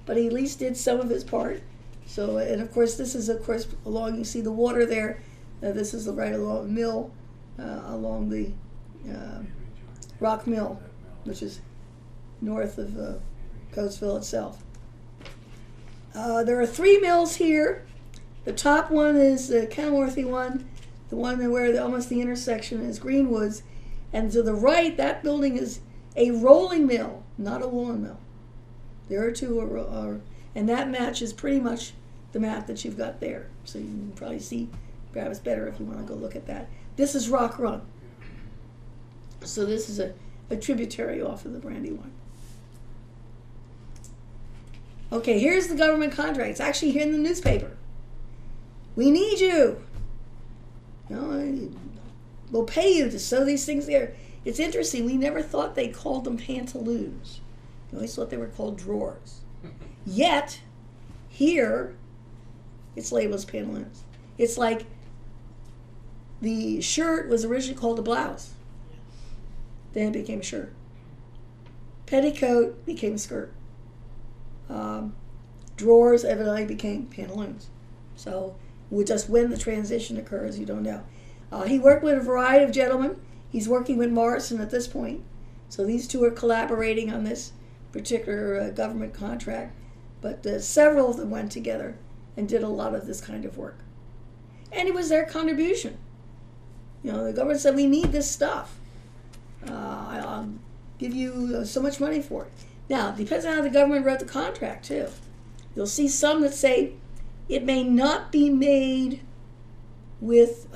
D: but he at least did some of his part. So, and of course, this is, of course, along, you see the water there. This is right along the mill, along the Rock Mill, which is north of Coatesville itself. There are 3 mills here. The top one is the Kenilworthy one, the one where almost the intersection is Greenwood's. And to the right, that building is a rolling mill, not a woolen mill. There are 2, and that matches pretty much the map that you've got there. So you can probably see, perhaps better if you want to go look at that. This is Rock Run. So this is a tributary off of the Brandywine. Okay, here's the government contract. It's actually here in the newspaper. We need you. You know, we'll pay you to sew these things there. It's interesting. We never thought they called them pantaloons. We always thought they were called drawers. Yet, here, it's labeled as pantaloons. It's like the shirt was originally called a blouse. Then it became a shirt. Petticoat became a skirt. Drawers evidently became pantaloons. So just when the transition occurs, you don't know. He worked with a variety of gentlemen. He's working with Morrison at this point. So these two are collaborating on this particular government contract. But several of them went together and did a lot of this kind of work. And it was their contribution. You know, the government said, we need this stuff. I'll give you so much money for it. Now, it depends on how the government wrote the contract, too. You'll see some that say it may not be made with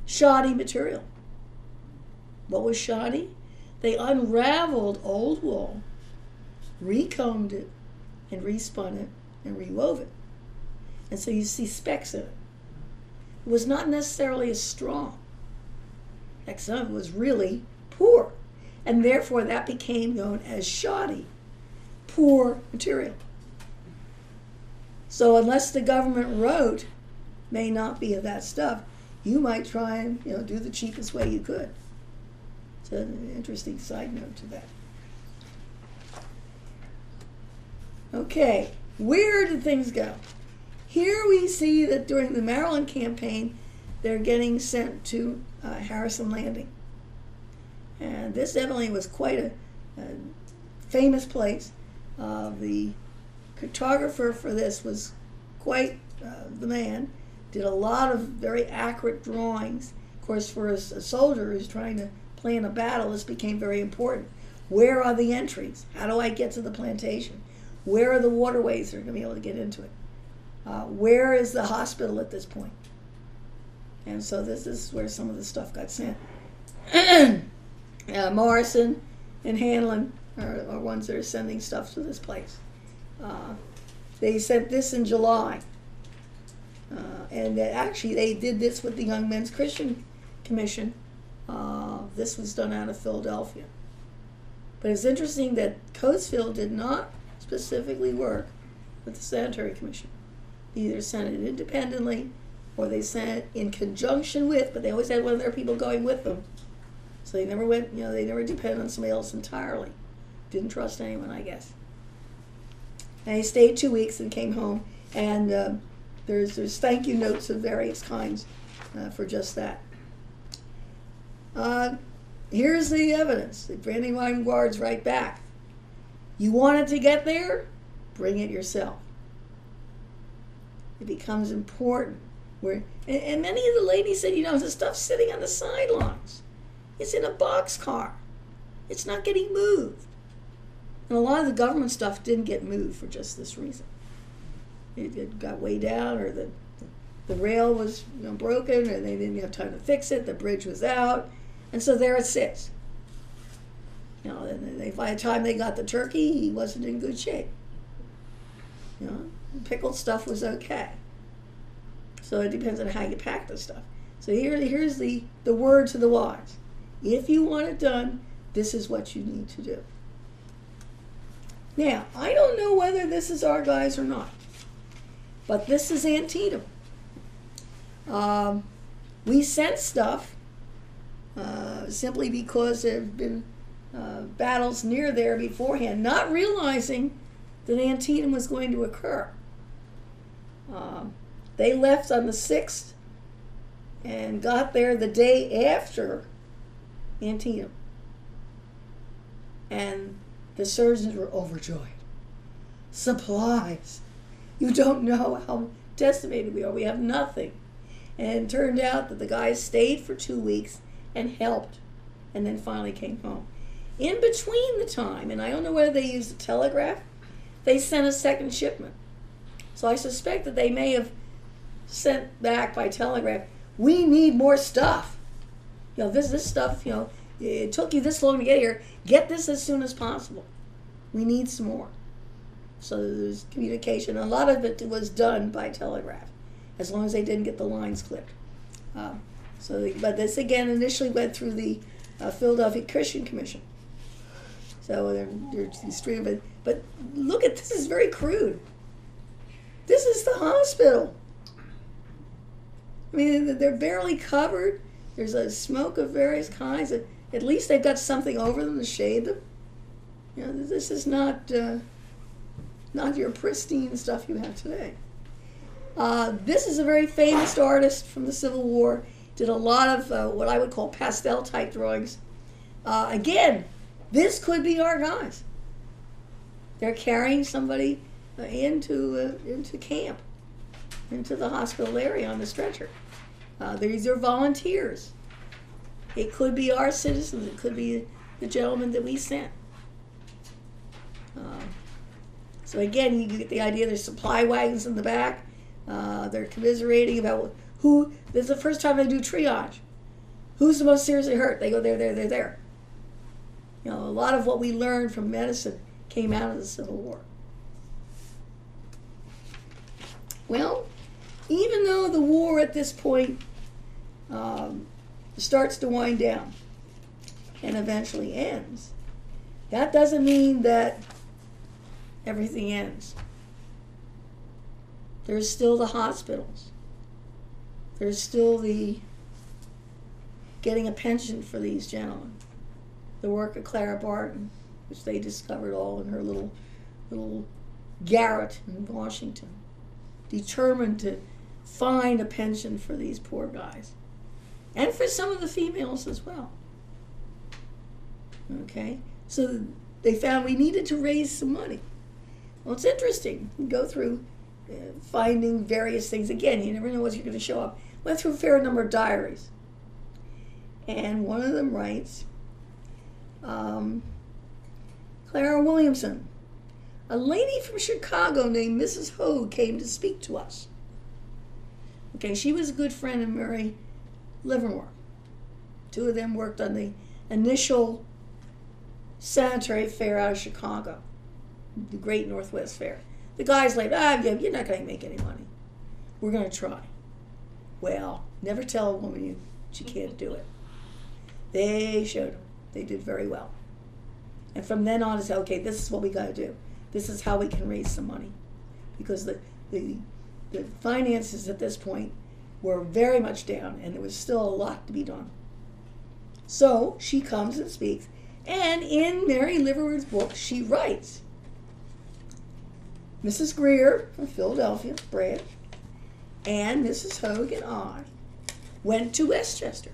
D: shoddy material. What was shoddy? They unraveled old wool, recombed it, and respun it, and rewove it. And so you see specks in it. It was not necessarily as strong. Like some of it was really poor. And therefore that became known as shoddy, poor material. So unless the government wrote, may not be of that stuff, you might try and do the cheapest way you could. It's an interesting side note to that. Okay, where did things go? Here we see that during the Maryland campaign, they're getting sent to Harrison Landing. And this evidently was quite a famous place. The cartographer for this was quite the man. Did a lot of very accurate drawings. Of course, for a soldier who's trying to plan a battle, this became very important. Where are the entries? How do I get to the plantation? Where are the waterways that are going to be able to get into it? Where is the hospital at this point? And so this is where some of the stuff got sent. Morrison and Hanlon are ones that are sending stuff to this place. They sent this in July. And actually they did this with the Young Men's Christian Commission. This was done out of Philadelphia. But it's interesting that Coatesville did not specifically work with the Sanitary Commission. They either sent it independently or they sent it in conjunction with, but they always had one of their people going with them. So they never went, they never depended on somebody else entirely. Didn't trust anyone, I guess. And he stayed 2 weeks and came home, and there's thank you notes of various kinds for just that. Here's the evidence. The Brandywine Guards write back. You wanted to get there? Bring it yourself. It becomes important. And many of the ladies said, the stuff's sitting on the sidelines. It's in a boxcar. It's not getting moved. And a lot of the government stuff didn't get moved for just this reason. It got way down, or the rail was broken, or they didn't have time to fix it. The bridge was out, and so there it sits. And by the time they got the turkey, he wasn't in good shape. Pickled stuff was okay. So it depends on how you pack the stuff. So here's the word to the wise. If you want it done, this is what you need to do. Now, I don't know whether this is our guys or not, but this is Antietam. We sent stuff simply because there have been battles near there beforehand, not realizing that Antietam was going to occur. They left on the 6th and got there the day after Antietam. And the surgeons were overjoyed. Supplies. You don't know how decimated we are. We have nothing. And it turned out that the guys stayed for 2 weeks and helped, and then finally came home. In between the time, and I don't know whether they used a telegraph, they sent a second shipment. So I suspect that they may have sent back by telegraph, we need more stuff. This stuff, it took you this long to get here. Get this as soon as possible. We need some more. So there's communication. A lot of it was done by telegraph, as long as they didn't get the lines clipped. But this again initially went through the Philadelphia Christian Commission. So there's these three of it. But look at this, is very crude. This is the hospital. I mean, they're barely covered. There's a smoke of various kinds. At least they've got something over them to shade them. This is not your pristine stuff you have today. This is a very famous artist from the Civil War. Did a lot of what I would call pastel type drawings. Again, this could be our guys. They're carrying somebody into camp, into the hospital area on the stretcher. These are volunteers. It could be our citizens. It could be the gentleman that we sent. So again, you get the idea. There's supply wagons in the back. They're commiserating about who. This is the first time they do triage. Who's the most seriously hurt? They go there. A lot of what we learned from medicine came out of the Civil War. Well, even though the war at this point starts to wind down and eventually ends, that doesn't mean that everything ends. There's still the hospitals. There's still the getting a pension for these gentlemen. The work of Clara Barton, which they discovered all in her little garret in Washington, determined to find a pension for these poor guys. And for some of the females as well. Okay? So they found we needed to raise some money. Well, it's interesting. You go through finding various things. Again, you never know what you're going to show up. Went through a fair number of diaries. And one of them writes, Clara Williamson, a lady from Chicago named Mrs. Hogue came to speak to us. Okay, she was a good friend of Mary Livermore. Two of them worked on the initial sanitary fair out of Chicago, the Great Northwest Fair. The guy's like, you're not going to make any money. We're going to try. Well, never tell a woman she can't do it. They showed them. They did very well. And from then on, I said, okay, this is what we got to do. This is how we can raise some money. Because the finances at this point were very much down, and there was still a lot to be done. So she comes and speaks. And in Mary Livermore's book, she writes, Mrs. Greer from Philadelphia, Brad, and Mrs. Hogue and I went to Westchester.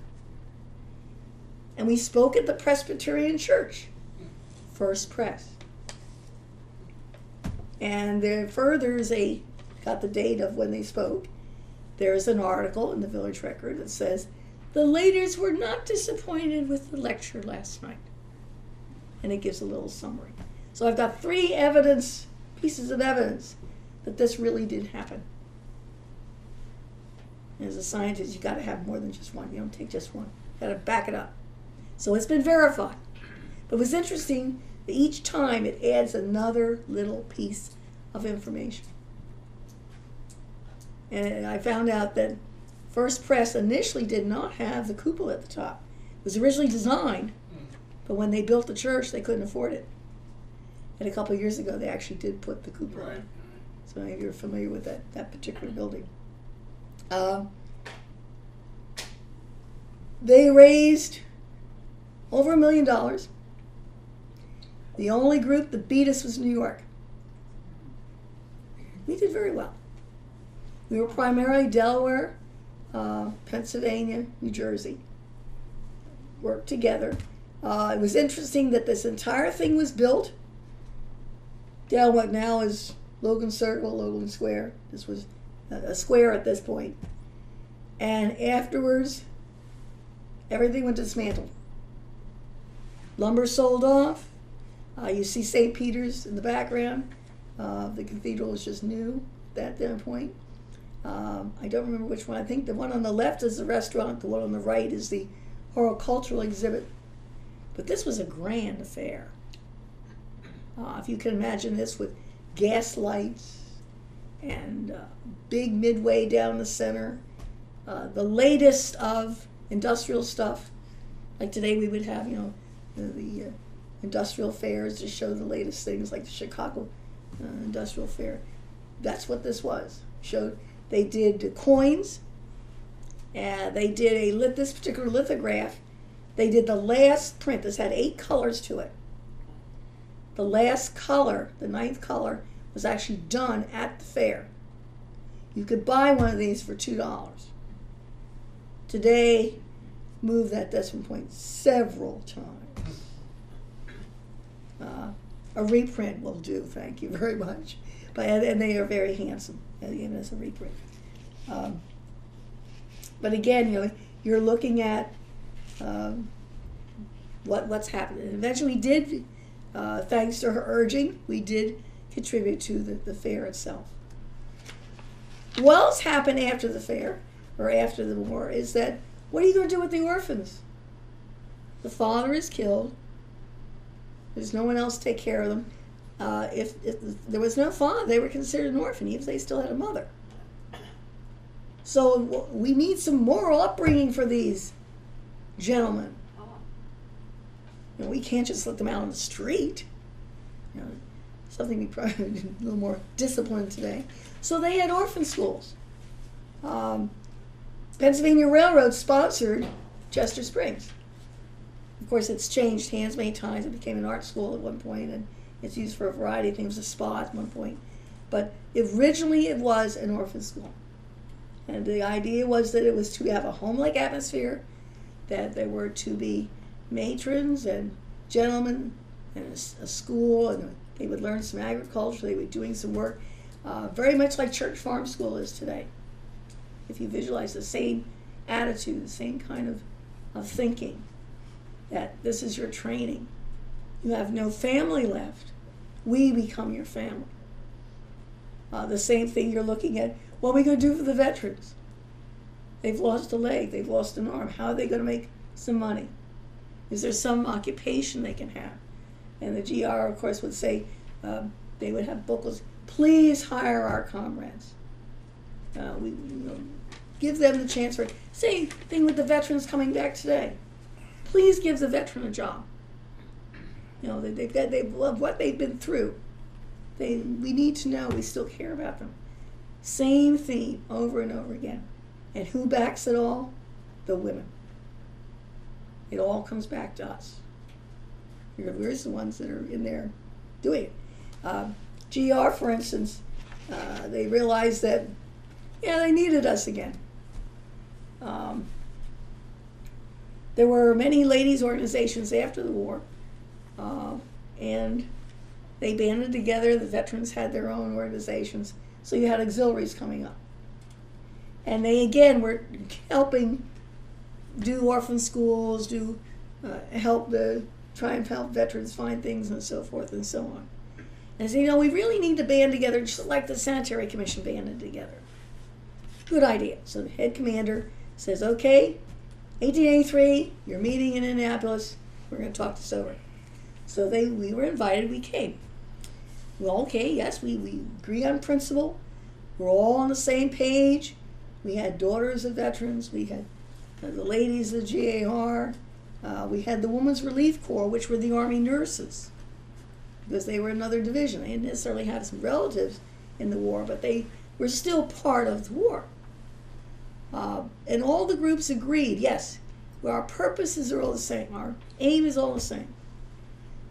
D: And we spoke at the Presbyterian Church, First Press. And there further is got the date of when they spoke. There's an article in the Village Record that says, the ladies were not disappointed with the lecture last night. And it gives a little summary. So I've got 3 pieces of evidence that this really did happen. As a scientist, you got to have more than just one. You don't take just one. You got to back it up. So it's been verified. But what's interesting, that each time it adds another little piece of information. And I found out that First Press initially did not have the cupola at the top. It was originally designed, but when they built the church, they couldn't afford it. And a couple of years ago, they actually did put the cupola
C: Right.
D: in. So maybe you're familiar with that particular building. They raised over $1 million. The only group that beat us was New York. We did very well. We were primarily Delaware, Pennsylvania, New Jersey. Worked together. It was interesting that this entire thing was built down what now is Logan Circle, Logan Square. This was a square at this point. And afterwards, everything went dismantled. Lumber sold off. You see St. Peter's in the background. The cathedral is just new at that point. I don't remember which one. I think the one on the left is the restaurant. The one on the right is the horticultural exhibit. But this was a grand affair. If you can imagine this with gas lights and big midway down the center. The latest of industrial stuff. Like today we would have, the industrial fairs to show the latest things, like the Chicago Industrial Fair. That's what this was. They did coins, and they did this particular lithograph. They did the last print. This had 8 colors to it. The last color, the 9th color, was actually done at the fair. You could buy one of these for $2. Today, moved that decimal point several times. A reprint will do, thank you very much. And they are very handsome, even as a reprint. But again, you're looking at what's happened. And eventually we did, thanks to her urging, we did contribute to the fair itself. What else happened after the fair, or after the war, is that, what are you going to do with the orphans? The father is killed. There's no one else to take care of them. If there was no father, they were considered an orphan, even if they still had a mother. So we need some moral upbringing for these gentlemen. We can't just let them out on the street. Something we probably need a little more discipline today. So they had orphan schools. Pennsylvania Railroad sponsored Chester Springs. Of course, it's changed hands many times. It became an art school at one point, and it's used for a variety of things. It was a spa at one point. But originally it was an orphan school. And the idea was that it was to have a home-like atmosphere, that there were to be matrons and gentlemen and a school, and they would learn some agriculture, they were doing some work, very much like church farm school is today. If you visualize the same attitude, the same kind of thinking, that this is your training. You have no family left. We become your family. The same thing you're looking at, what are we going to do for the veterans? They've lost a leg, they've lost an arm. How are they going to make some money? Is there some occupation they can have? And the GR, of course, would say, they would have booklets, please hire our comrades. We give them the chance for, same thing with the veterans coming back today. Please give the veteran a job. They love what they've been through. We need to know we still care about them. Same theme over and over again. And who backs it all? The women. It all comes back to us. We're the ones that are in there doing it. GR, for instance, they realized that, they needed us again. There were many ladies' organizations after the war, and they banded together. The veterans had their own organizations, so you had auxiliaries coming up. And they, again, were helping do orphan schools, try and help veterans find things and so forth and so on. And so, we really need to band together just like the Sanitary Commission banded together. Good idea. So the head commander says, okay, 1883, you're meeting in Annapolis, we're going to talk this over. So we were invited, we came. Well, okay, yes, we agree on principle. We're all on the same page. We had daughters of veterans, we had the ladies of the GAR, we had the Women's Relief Corps, which were the Army nurses, because they were another division. They didn't necessarily have some relatives in the war, but they were still part of the war. And all the groups agreed, yes, our purposes are all the same, our aim is all the same.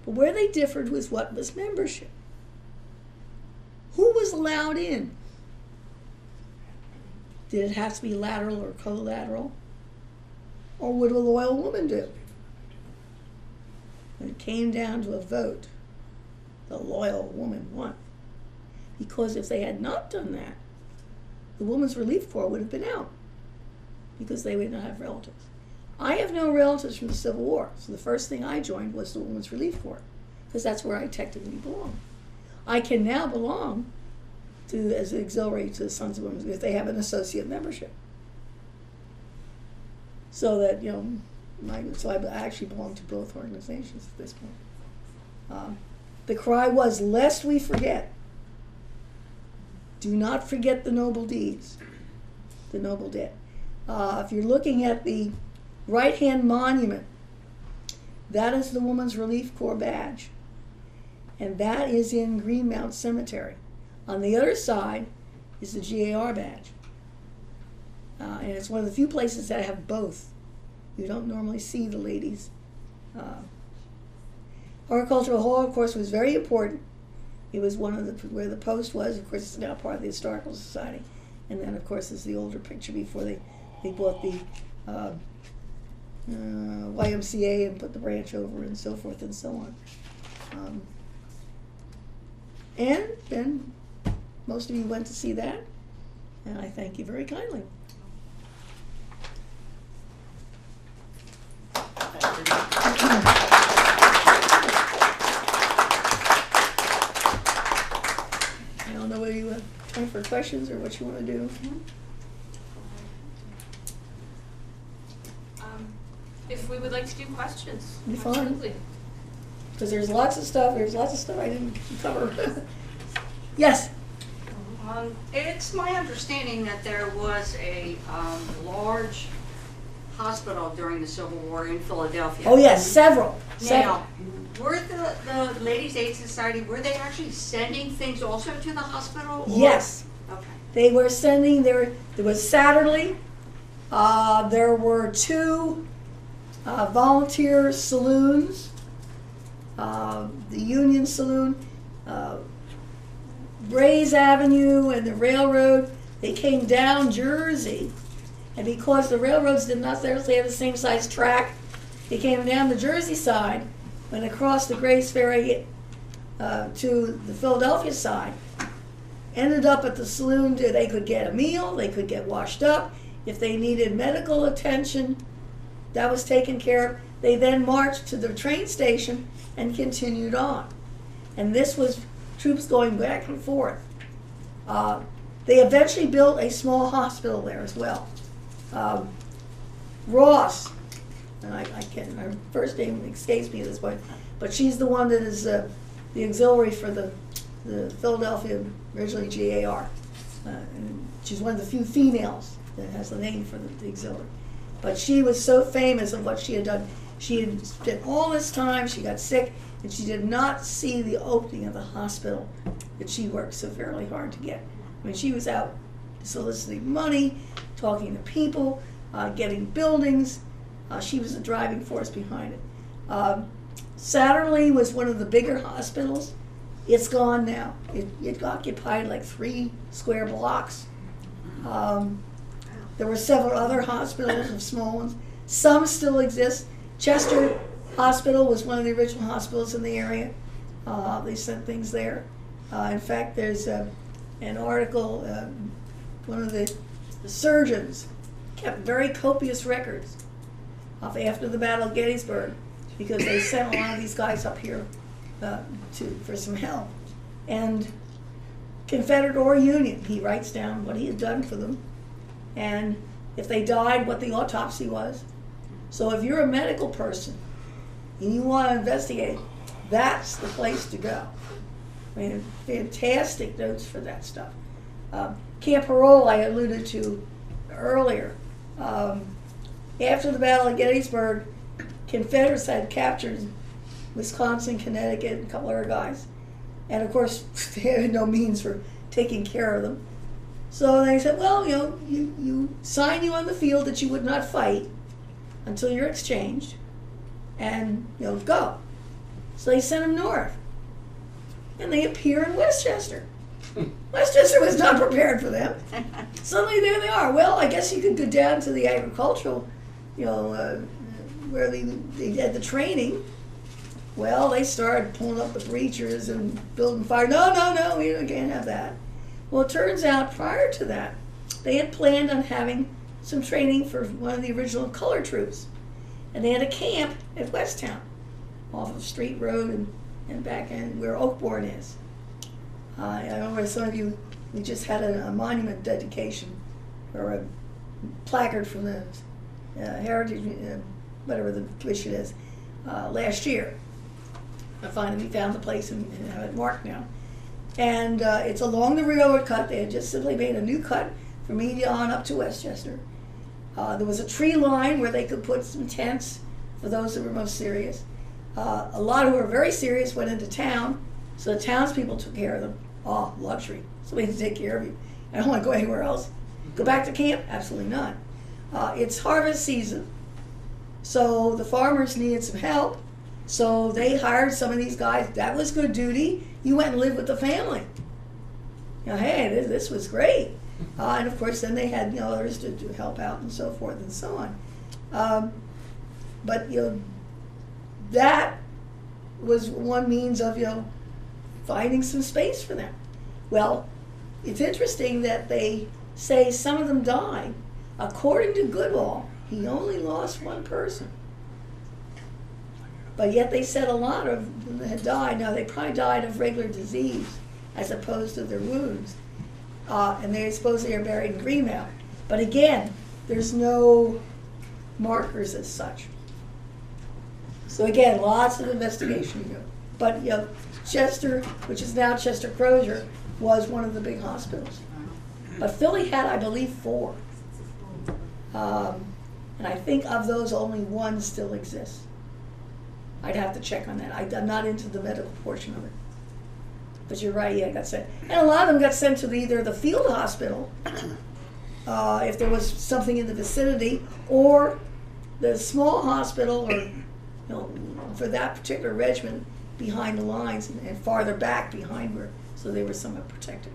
D: But where they differed was what was membership. Who was allowed in? Did it have to be lateral or collateral? Or would a loyal woman do? When it came down to a vote, the loyal woman won. Because if they had not done that, the Women's Relief Corps would have been out, because they would not have relatives. I have no relatives from the Civil War, so the first thing I joined was the Women's Relief Corps, because that's where I technically belong. I can now belong as an auxiliary to the Sons of Women, because they have an associate membership. So that, so I actually belong to both organizations at this point. The cry was, lest we forget. Do not forget the noble deeds, the noble dead. If you're looking at the right-hand monument, that is the Women's Relief Corps badge. And that is in Greenmount Cemetery. On the other side is the GAR badge. And it's one of the few places that have both. You don't normally see the ladies. Horticultural Hall, of course, was very important. It was one of where the post was. Of course, it's now part of the Historical Society. And then, of course, is the older picture before they bought the YMCA and put the branch over and so forth and so on. And then most of you went to see that, and I thank you very kindly. I don't know whether you have time for questions or what you want to do.
B: If we would like to do questions.
D: Be fine.
B: Absolutely.
D: Because there's lots of stuff I didn't cover. Yes?
C: It's my understanding that there was a large hospital during the Civil War in Philadelphia.
D: Oh yes, several.
C: Now, were the Ladies' Aid Society, were they actually sending things also to the hospital? Or?
D: Yes.
C: Okay.
D: They were sending, there was Satterley, there were 2 volunteer saloons, the Union Saloon, Brays Avenue and the railroad. They came down Jersey, and because the railroads did not necessarily have the same size track, they came down the Jersey side, went across the Grace Ferry to the Philadelphia side, ended up at the saloon. They could get a meal, they could get washed up. If they needed medical attention, that was taken care of. They then marched to the train station and continued on. And this was troops going back and forth. They eventually built a small hospital there as well. Ross, and I can't, her first name escapes me at this point, but she's the one that is the auxiliary for the Philadelphia, originally GAR. And she's one of the few females that has the name for the auxiliary. But she was so famous of what she had done. She had spent all this time, she got sick, and she did not see the opening of the hospital that she worked so fairly hard to get. I mean, she was out soliciting money, talking to people, getting buildings. She was the driving force behind it. Satterley was one of the bigger hospitals. It's gone now. It occupied like 3 square blocks. There were several other hospitals of small ones. Some still exist. Chester Hospital was one of the original hospitals in the area. They sent things there. In fact, there's an article, one of the surgeons kept very copious records of after the Battle of Gettysburg, because they sent a lot of these guys up here for some help. And Confederate or Union, he writes down what he had done for them, and if they died, what the autopsy was. So if you're a medical person and you want to investigate, that's the place to go. I mean, fantastic notes for that stuff. Camp Parole I alluded to earlier. After the Battle of Gettysburg, Confederates had captured Wisconsin, Connecticut, and a couple other guys. And of course, they had no means for taking care of them. So they said, well, you sign you on the field that you would not fight until you're exchanged, and go. So they sent them north. And they appear in Westchester. Westchester was not prepared for them. Suddenly there they are. Well, I guess you could go down to the agricultural, where they had the training. Well, they started pulling up the breachers and building fire. No, we can't have that. Well, it turns out prior to that, they had planned on having some training for one of the original color troops. And they had a camp at Westtown, off of Street Road and back in where Oakbourne is. I don't know where some of you, we just had a monument dedication or a placard from the Heritage, whatever the commission is, last year. I finally found the place and have it marked now. And it's along the railroad cut. They had just simply made a new cut from Medion up to Westchester. There was a tree line where they could put some tents for those that were most serious. A lot who were very serious went into town, so the townspeople took care of them. Oh, luxury. Somebody to take care of you. I don't want to go anywhere else. Go back to camp? Absolutely not. It's harvest season, so the farmers needed some help, so they hired some of these guys. That was good duty. You went and lived with the family. Hey, this was great. And of course, then they had others to help out and so forth and so on. But that was one means of finding some space for them. Well, it's interesting that they say some of them died. According to Goodall, he only lost one person. But yet they said a lot of them had died. Now, they probably died of regular disease as opposed to their wounds. And they supposedly are buried in Greenwood. But again, there's no markers as such. So again, lots of investigation to go. But Chester, which is now Chester Crozier, was one of the big hospitals. But Philly had, I believe, 4. And I think of those, only 1 still exists. I'd have to check on that. I'm not into the medical portion of it. But you're right, yeah, it got sent. And a lot of them got sent to either the field hospital, if there was something in the vicinity, or the small hospital, or for that particular regiment behind the lines and farther back behind where, so they were somewhat protected.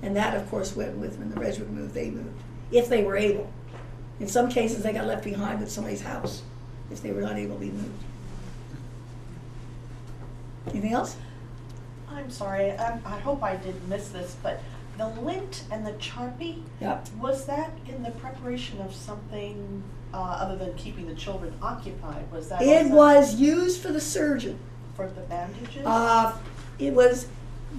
D: And that, of course, went with when the regiment moved, they moved, if they were able. In some cases, they got left behind at somebody's house if they were not able to be moved. Anything else?
E: I'm sorry, I hope I didn't miss this, but the lint and the Charpie,
D: Yep.
E: was that in the preparation of something other than keeping the children occupied? Was that
D: It
E: also
D: was used for the surgeon.
E: for the bandages?
D: It was,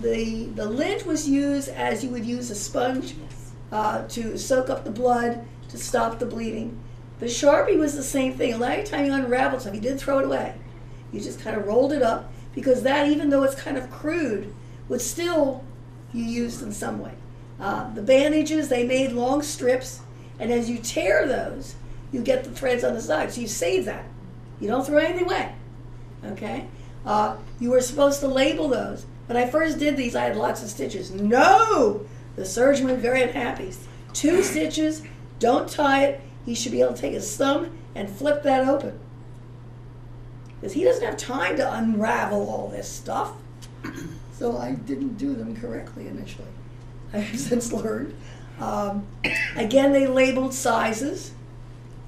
D: the lint was used as you would use a sponge
E: Yes.
D: to soak up the blood, to stop the bleeding. The Sharpie was the same thing. A lot of time you unraveled stuff, you didn't throw it away. You just kind of rolled it up, because that, even though it's kind of crude, would still be used in some way. The bandages, they made long strips, and as you tear those, you get the threads on the side. So you save that. You don't throw anything away. Okay? You were supposed to label those. When I first did these, I had lots of stitches. No! The surgeon was very unhappy. 2 stitches, don't tie it. He should be able to take his thumb and flip that open. Because he doesn't have time to unravel all this stuff. So I didn't do them correctly initially. I have since learned. Again, they labeled sizes.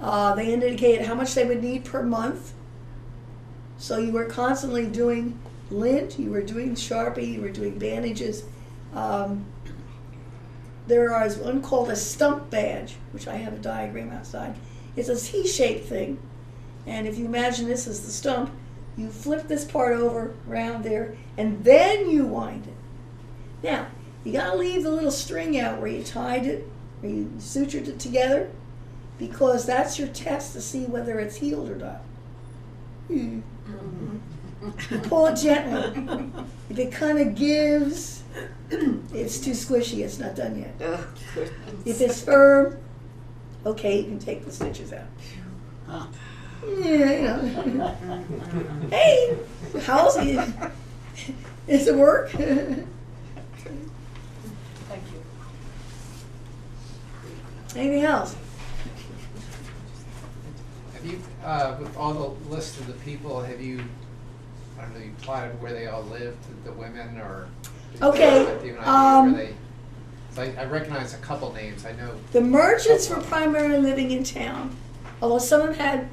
D: They indicated how much they would need per month. So you were constantly doing lint, you were doing Sharpie, you were doing bandages. There is one called a stump badge, which I have a diagram outside. It's a T-shaped thing. And if you imagine this as the stump, you flip this part over around there, and then you wind it. Now, you gotta leave the little string out where you tied it, where you sutured it together, because that's your test to see whether it's healed or not. You pull it gently. If it kind of gives, it's too squishy, it's not done yet. If it's firm, okay, you can take the stitches out. Yeah, you know. Hey, how's it? Does it work?
E: Thank you.
D: Anything else?
F: Have you, with all the list of the people, have you, I don't know, you plotted where they all lived, the women, or?
D: Okay,
F: Do you have an idea where they, so I recognize a couple names, I know.
D: The merchants were primarily living in town, although some of them had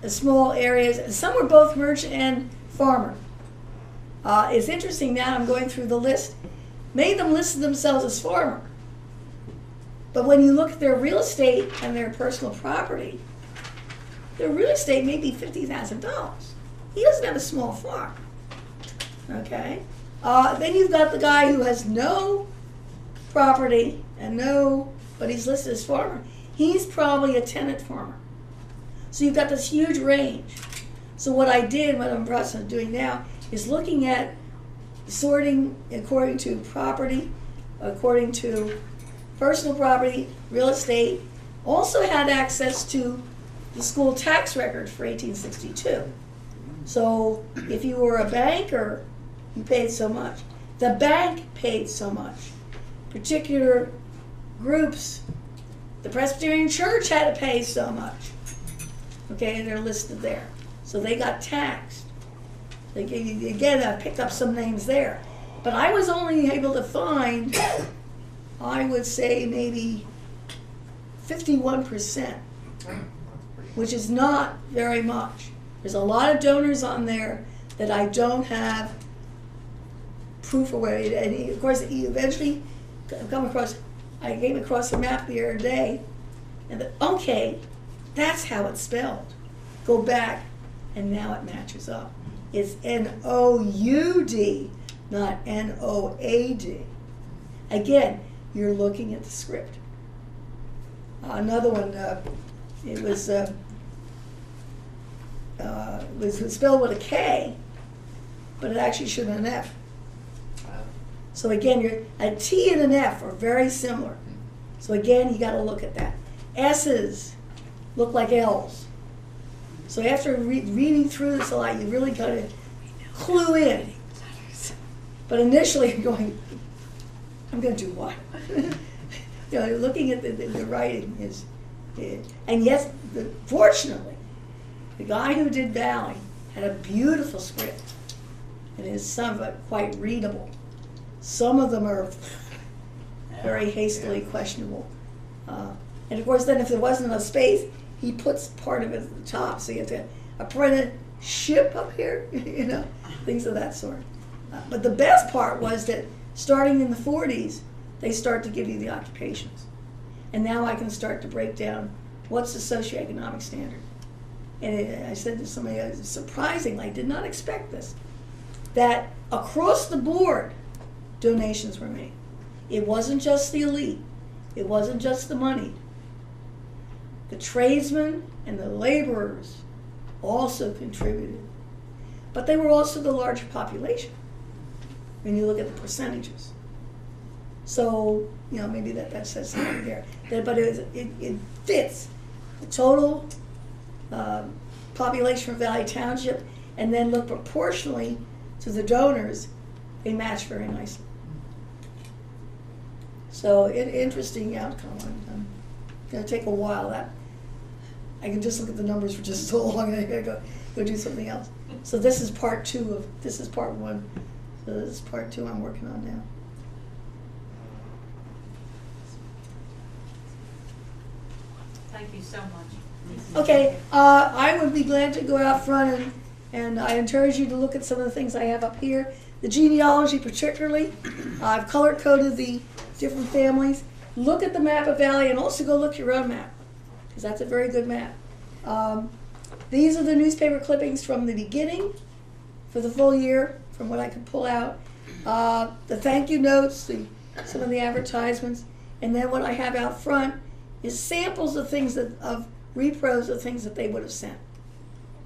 D: small areas, and some were both merchant and farmer. It's interesting now, I'm going through the list, many of them listed themselves as farmer. But when you look at their real estate and their personal property, their real estate may be $50,000. He doesn't have a small farm. Okay? Then you've got the guy who has no property and but he's listed as farmer. He's probably a tenant farmer. So you've got this huge range. So what I did, what I'm in the process of doing now, is looking at sorting according to property, according to personal property, real estate. Also had access to the school tax record for 1862. So if you were a banker, you paid so much. The bank paid so much. Particular groups, the Presbyterian Church had to pay so much. Okay, they're listed there. So they got taxed. They gave you, again, I picked up some names there. But I was only able to find, I would say maybe 51%, which is not very much. There's a lot of donors on there that I don't have proof of where, and of course, you eventually come across, I came across a map the other day, and okay, that's how it's spelled. Go back, and now it matches up. It's N-O-U-D, not N-O-A-D. Again, you're looking at the script. Another one, it was spelled with a K, but it actually should have been an F. So again, a T and an F are very similar. So again, you got to look at that. S's look like L's. So after reading through this a lot, you really got to clue in. But initially, I'm going, I'm going to do what? You know, looking at the writing is, and yes, fortunately, the guy who did Valley had a beautiful script, and is some of it quite readable. Some of them are very hastily questionable. And of course, then if there wasn't enough space, he puts part of it at the top, so you have to apprenticeship up here, you know, things of that sort. But the best part was that starting in the 40s, they start to give you the occupations. And now I can start to break down what's the socioeconomic standard. And I said to somebody, surprisingly, I did not expect this, that across the board, donations were made. It wasn't just the elite. It wasn't just the money. The tradesmen and the laborers also contributed. But they were also the larger population when you look at the percentages. So, maybe that says something there. But it fits the total population for Valley Township, and then look proportionally to the donors, they match very nicely. So, interesting outcome. I'm going to take a while. I can just look at the numbers for just so long, and I got to go do something else. So this is part 2 this is part 1. So this is part 2 I'm working on now.
C: Thank you so much.
D: Okay, I would be glad to go out front, and I encourage you to look at some of the things I have up here. The genealogy particularly, I've color-coded the different families. Look at the map of Valley, and also go look at your own map, because that's a very good map. These are the newspaper clippings from the beginning for the full year, from what I could pull out. The thank you notes, some of the advertisements, and then what I have out front is samples of things of repros of things that they would have sent.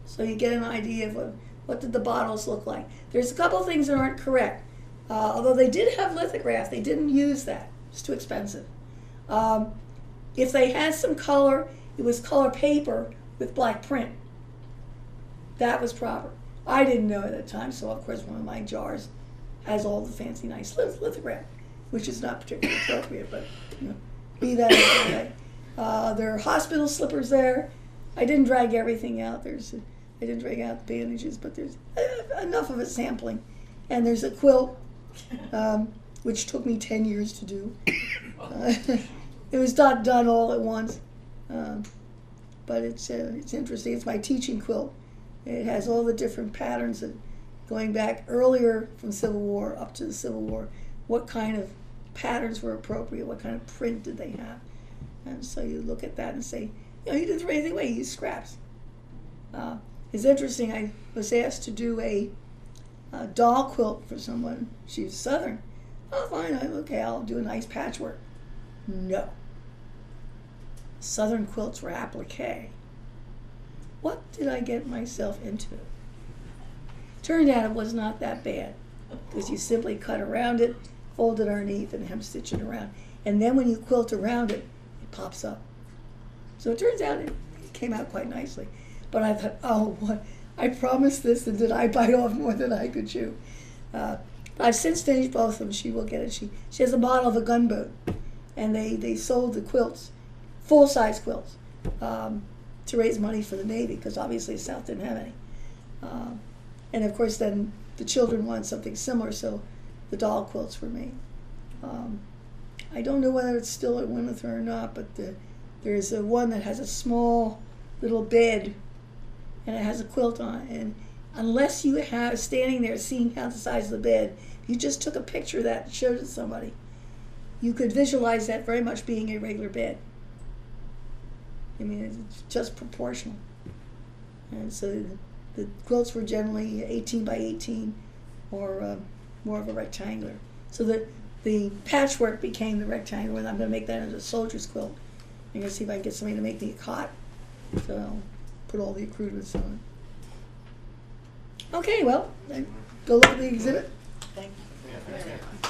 D: So you get an idea of what did the bottles look like. There's a couple of things that aren't correct. Although they did have lithograph, they didn't use that. It's too expensive. If they had some color, it was color paper with black print. That was proper. I didn't know at the time, so of course one of my jars has all the fancy nice lithograph, which is not particularly appropriate, but be that as it may. There are hospital slippers there. I didn't drag everything out. I didn't drag out the bandages, but there's enough of a sampling. And there's a quilt, which took me 10 years to do. It was not done all at once, but it's interesting. It's my teaching quilt. It has all the different patterns of going back earlier from Civil War up to the Civil War. What kind of patterns were appropriate? What kind of print did they have? And so you look at that and say, you didn't throw anything away. You used scraps. It's interesting. I was asked to do a doll quilt for someone. She's Southern. Oh, fine. Okay, I'll do a nice patchwork. No. Southern quilts were applique. What did I get myself into? Turned out it was not that bad, because you simply cut around it, fold it underneath, and hem stitch it around. And then when you quilt around it, it pops up. So it turns out it came out quite nicely. But I thought, oh, what? I promised this, and did I bite off more than I could chew? I've since finished both of them. She will get it. She has a model of a gunboat, and they sold the quilts, full-size quilts, to raise money for the Navy, because obviously the South didn't have any. And of course then the children wanted something similar, so the doll quilts were made. I don't know whether it's still at Winterthur or not, but there's one that has a small little bed, and it has a quilt on it. And unless you have standing there seeing how the size of the bed, you just took a picture of that and showed it to somebody, you could visualize that very much being a regular bed. I mean, it's just proportional. And so the quilts were generally 18 by 18 or more of a rectangular. So the patchwork became the rectangular, and I'm going to make that into a soldier's quilt. I'm going to see if I can get somebody to make me a cot. So I'll put all the accoutrements on it. Okay, well, go look at the exhibit.
E: Thank you.